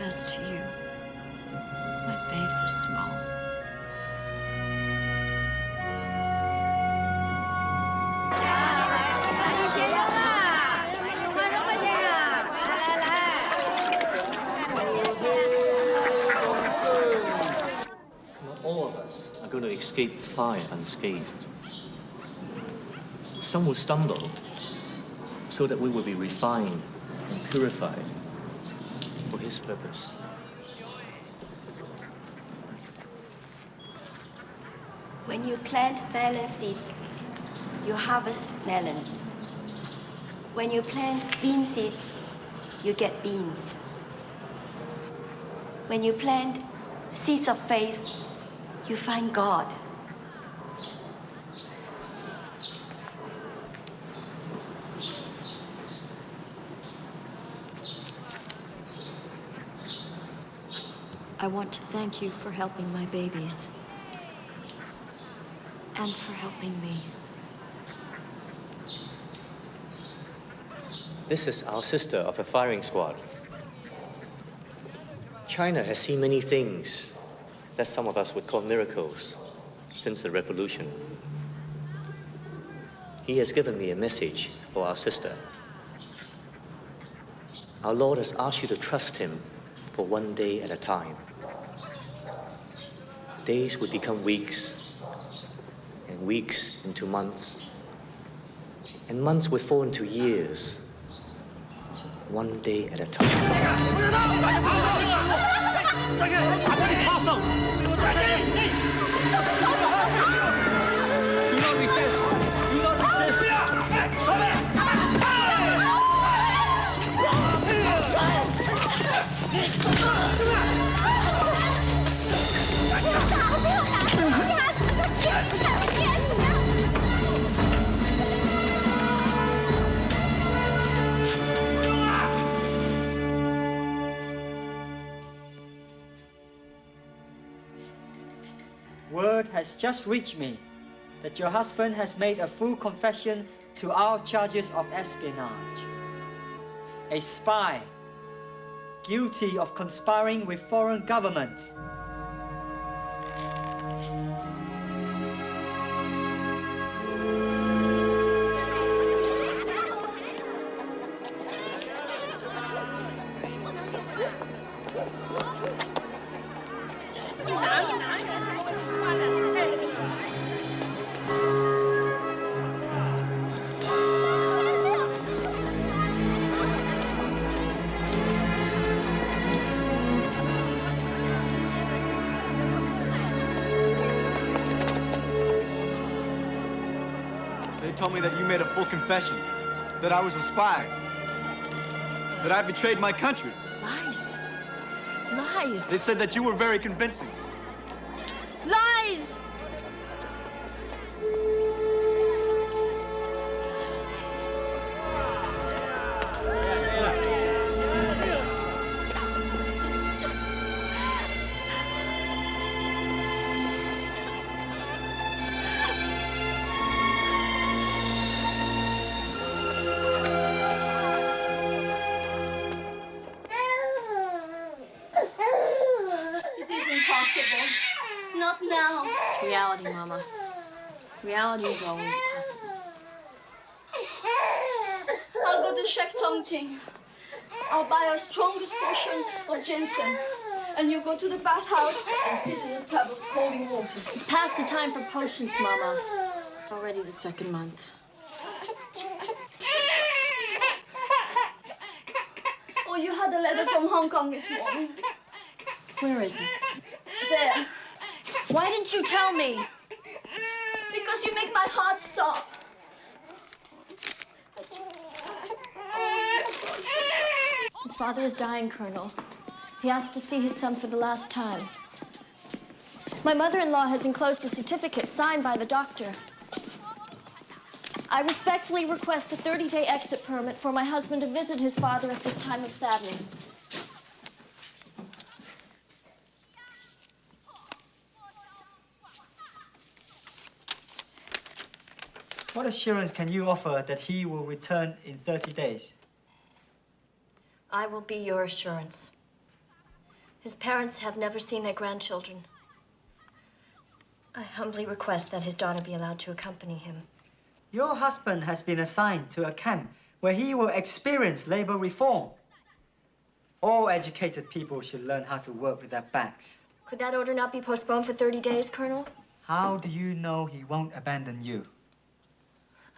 confess to you, my faith is small. Not all of us are going to escape fire unscathed. Some will stumble so that we will be refined and purified for His purpose. When you plant melon seeds, you harvest melons. When you plant bean seeds, you get beans. When you plant seeds of faith, you find God. I want to thank you for helping my babies. And for helping me. This is our sister of the firing squad. China has seen many things that some of us would call miracles since the revolution. He has given me a message for our sister. Our Lord has asked you to trust Him for one day at a time. Days would become weeks, and weeks into months, and months would fall into years, one day at a time. Do not resist! Do not resist! Word has just reached me that your husband has made a full confession to our charges of espionage. A spy, guilty of conspiring with foreign governments. They told me that you made a full confession, that I was a spy, that I betrayed my country. Lies. Lies. They said that you were very convincing. Lies! It is impossible. Not now. Reality, Mama. Reality is always possible. I'll go to Shek Tongqing. I'll buy our strongest portion of ginseng. And you go to the bathhouse and sit in the tub of scalding water. It's past the time for potions, Mama. It's already the second month. Oh, you had a letter from Hong Kong this morning. Where is it? There. Why didn't you tell me? Because you make my heart stop. His father is dying, Colonel. He asked to see his son for the last time. My mother-in-law has enclosed a certificate signed by the doctor. I respectfully request a 30-day exit permit for my husband to visit his father at this time of sadness. What assurance can you offer that he will return in 30 days? I will be your assurance. His parents have never seen their grandchildren. I humbly request that his daughter be allowed to accompany him. Your husband has been assigned to a camp where he will experience labor reform. All educated people should learn how to work with their backs. Could that order not be postponed for 30 days, Colonel? How do you know he won't abandon you?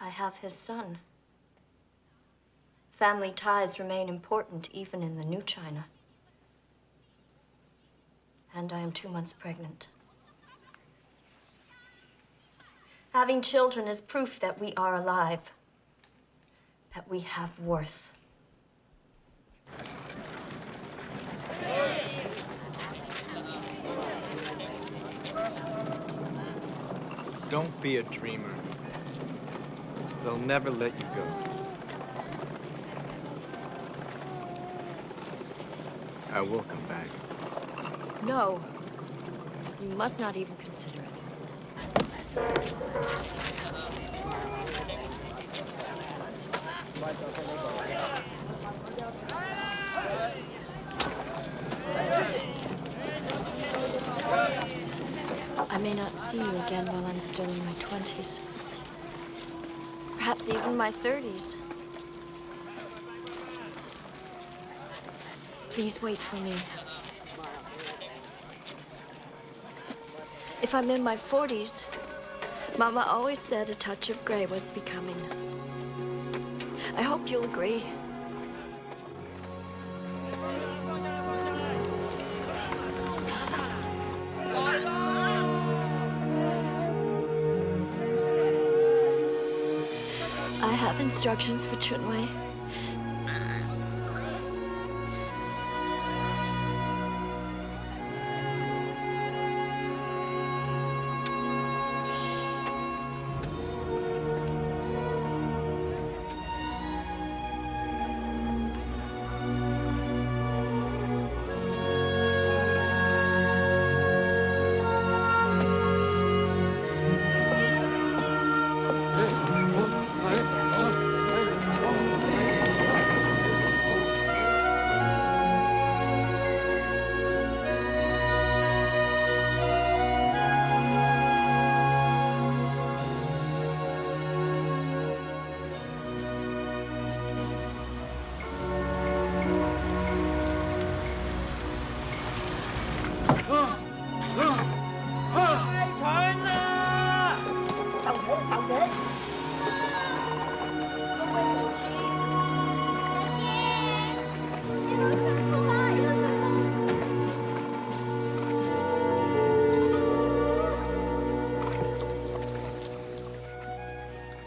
I have his son. Family ties remain important even in the new China. And I am 2 months pregnant. Having children is proof that we are alive, that we have worth. Don't be a dreamer. They'll never let you go. I will come back. No, you must not even consider it. I may not see you again while I'm still in my 20s. Perhaps even my 30s. Please wait for me. If I'm in my 40s, Mama always said a touch of gray was becoming. I hope you'll agree. I have instructions for Chunwei.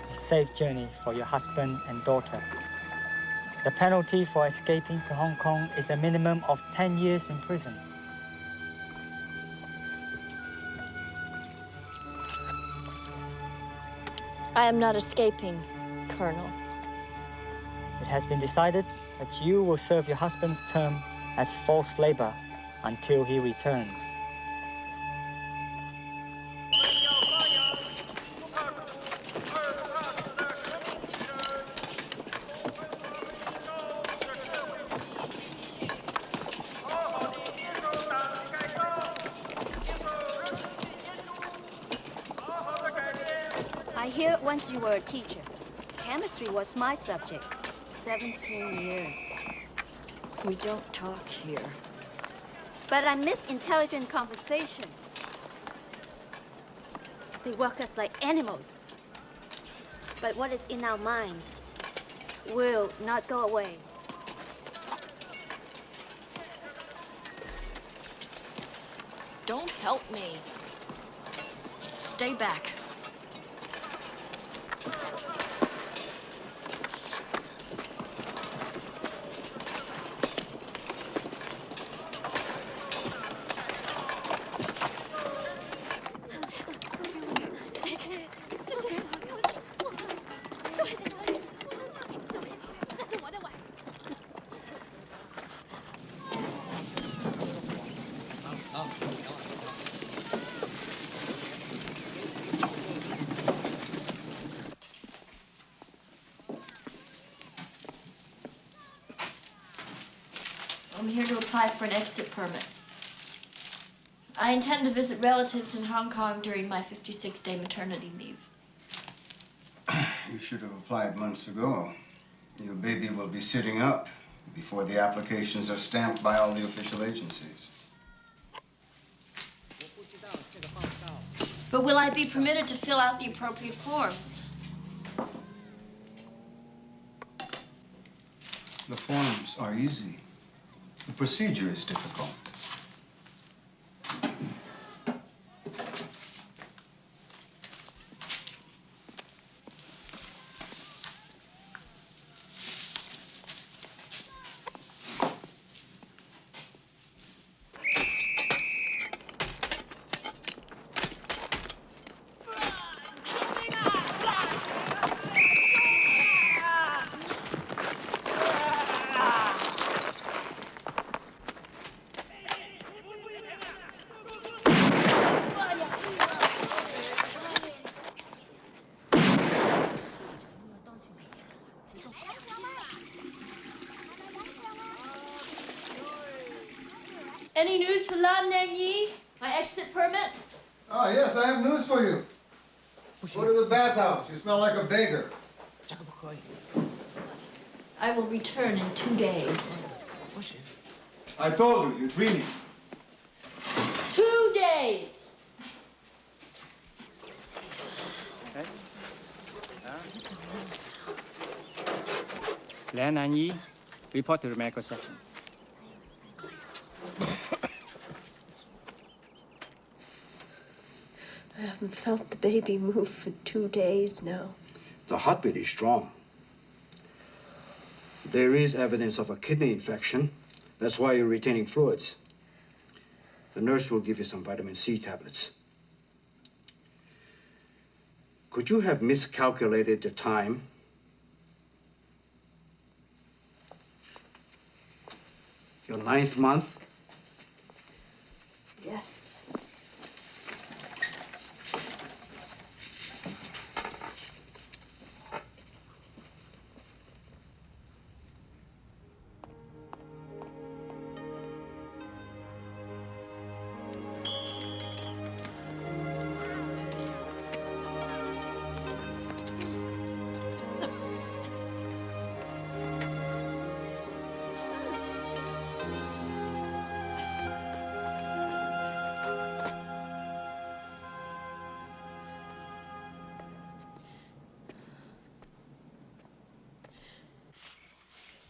A safe journey for your husband and daughter. The penalty for escaping to Hong Kong is a minimum of 10 years in prison. I am not escaping, Colonel. It has been decided that you will serve your husband's term as forced labor until he returns. I hear once you were a teacher. Chemistry was my subject. 17 years. We don't talk here. But I miss intelligent conversation. They work us like animals. But what is in our minds will not go away. Don't help me. Stay back. I'm here to apply for an exit permit. I intend to visit relatives in Hong Kong during my 56-day maternity leave. You should have applied months ago. Your baby will be sitting up before the applications are stamped by all the official agencies. But will I be permitted to fill out the appropriate forms? The forms are easy. The procedure is difficult. Any news for Lan Nangyi? My exit permit? Oh, yes, I have news for you. Go to the bathhouse. You smell like a beggar. I will return in 2 days. I told you, you're dreaming. 2 days! Lan Nangyi, report to the medical section. I haven't felt the baby move for 2 days now. The heartbeat is strong. There is evidence of a kidney infection. That's why you're retaining fluids. The nurse will give you some vitamin C tablets. Could you have miscalculated the time? Your 9th month? Yes.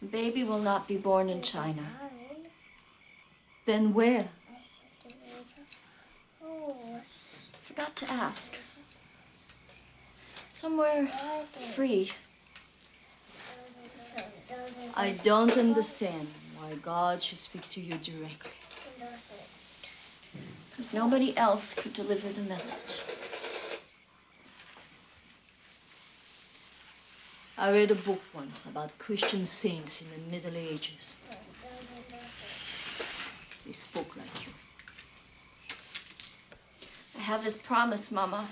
The baby will not be born in China. Then where? Forgot to ask. Somewhere free. I don't understand why God should speak to you directly. Because nobody else could deliver the message. I read a book once about Christian saints in the Middle Ages. They spoke like you. I have his promise, Mama.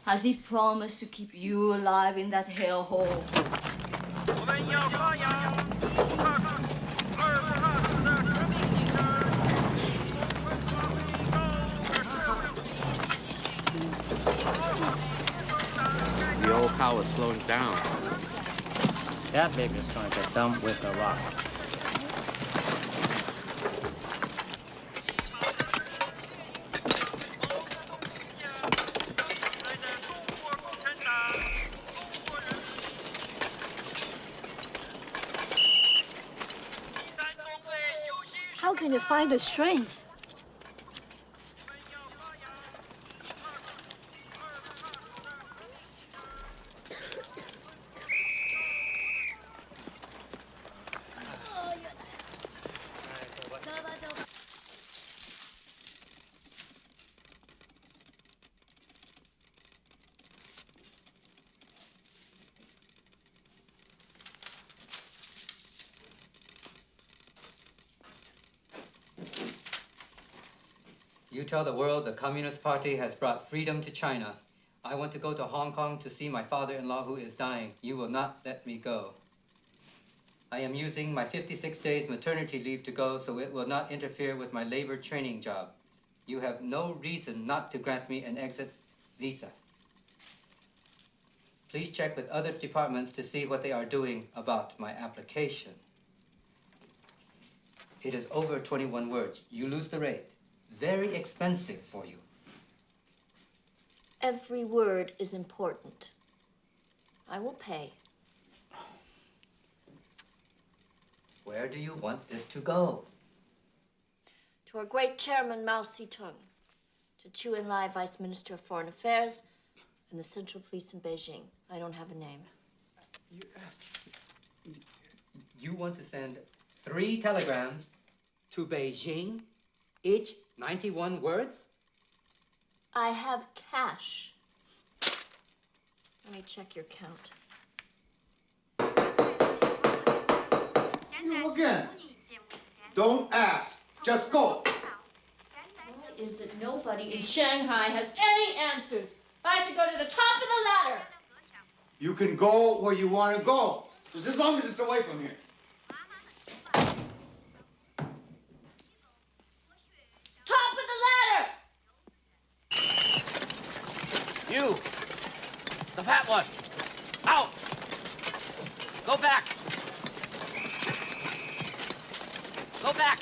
Has he promised to keep you alive in that hellhole? The old cow is slowing down. That baby is going to get dumped with a rock. How can you find the strength? You tell the world the Communist Party has brought freedom to China. I want to go to Hong Kong to see my father-in-law who is dying. You will not let me go. I am using my 56 days maternity leave to go, so it will not interfere with my labor training job. You have no reason not to grant me an exit visa. Please check with other departments to see what they are doing about my application. It is over 21 words. You lose the rate. Very expensive for you. Every word is important. I will pay. Where do you want this to go? To our great chairman, Mao Zedong, to Chu Enlai, Vice Minister of Foreign Affairs, and the Central Police in Beijing. I don't have a name. You want to send 3 telegrams to Beijing, each 91 words? I have cash. Let me check your count. You again. Don't ask. Just go. Why is it nobody in Shanghai has any answers? I have to go to the top of the ladder. You can go where you want to go. Just as long as it's away from here. Top of the ladder! You! The fat one! Out! Go back! Go back!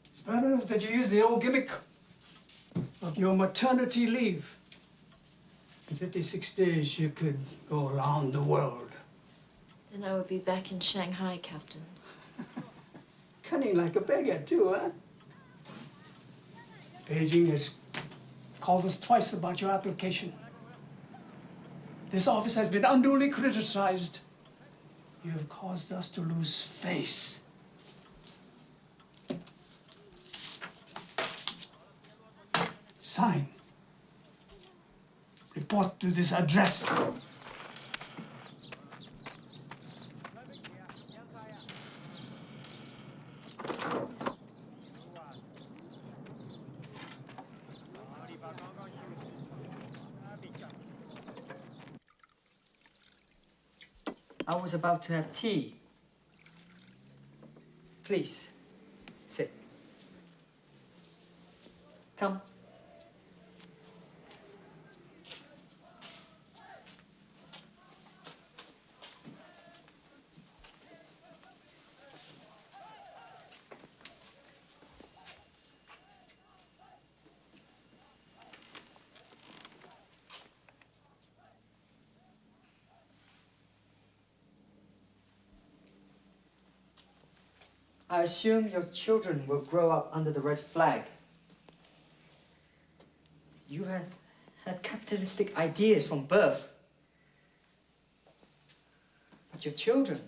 It's better that you use the old gimmick of your maternity leave. In 56 days, you could go around the world. Then I would be back in Shanghai, Captain. Cunning like a beggar, too, huh? Beijing has called us twice about your application. This office has been unduly criticized. You have caused us to lose face. Sign. Report to this address. I was about to have tea. Please, sit. Come. I assume your children will grow up under the red flag. You have had capitalistic ideas from birth. But your children,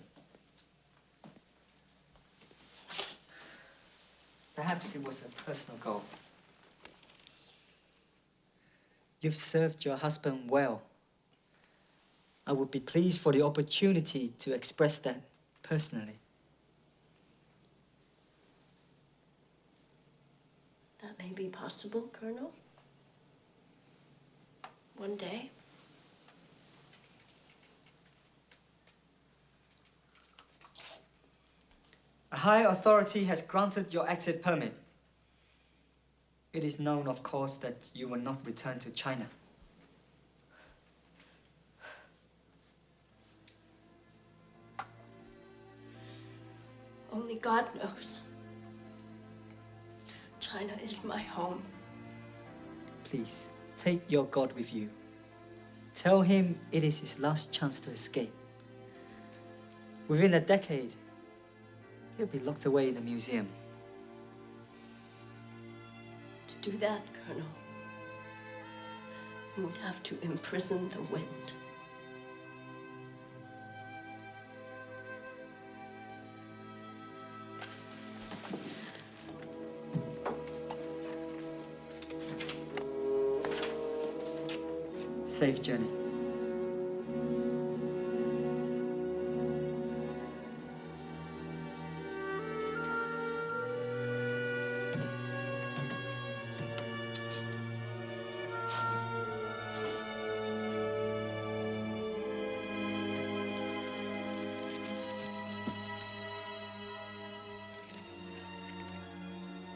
perhaps it was a personal goal. You've served your husband well. I would be pleased for the opportunity to express that personally. That may be possible, Colonel. One day. A high authority has granted your exit permit. It is known, of course, that you will not return to China. Only God knows. China is my home. Please, take your God with you. Tell him it is his last chance to escape. Within a decade, he'll be locked away in a museum. To do that, Colonel, you would have to imprison the wind. Safe journey.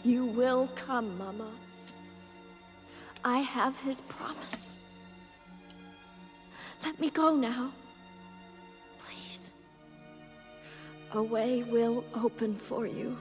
You will come, Mama. I have his promise. Let me go now. Please. A way will open for you.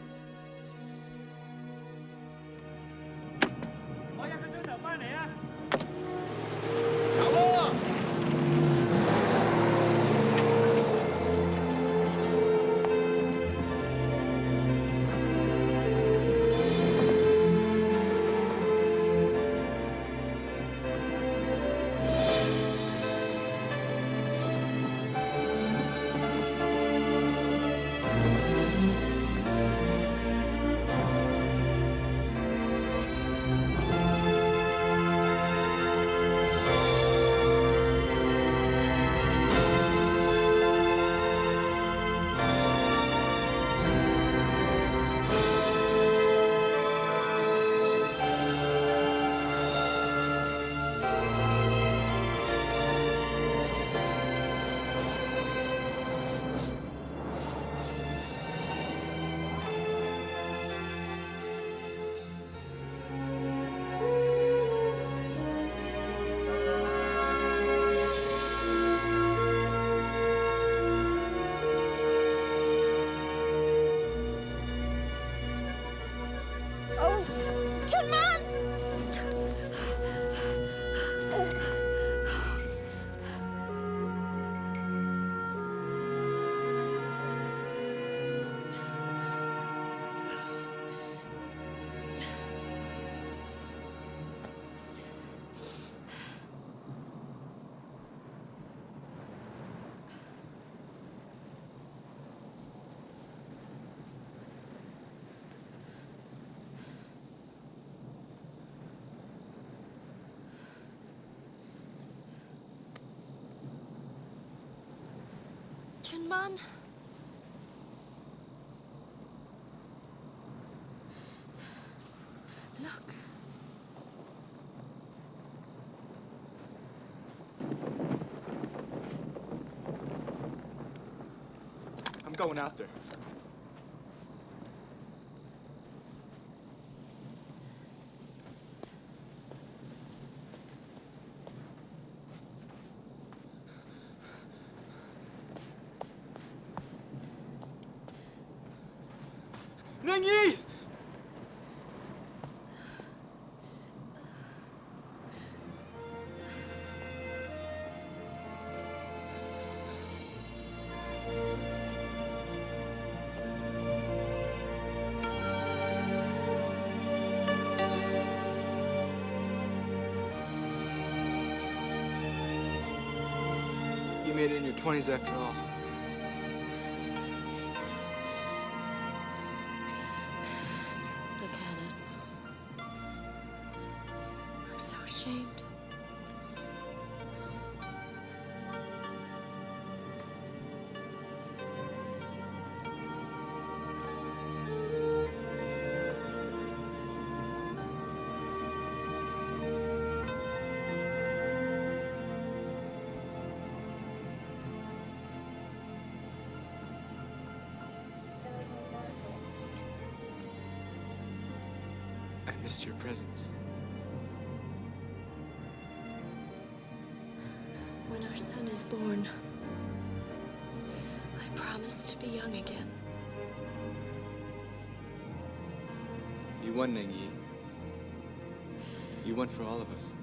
Chunman? Look. I'm going out there. Ningyi! You made it in your 20s after all. Look at us. I'm so ashamed. I missed your presence. When our son is born, I promise to be young again. You won, Ningyi. You won for all of us.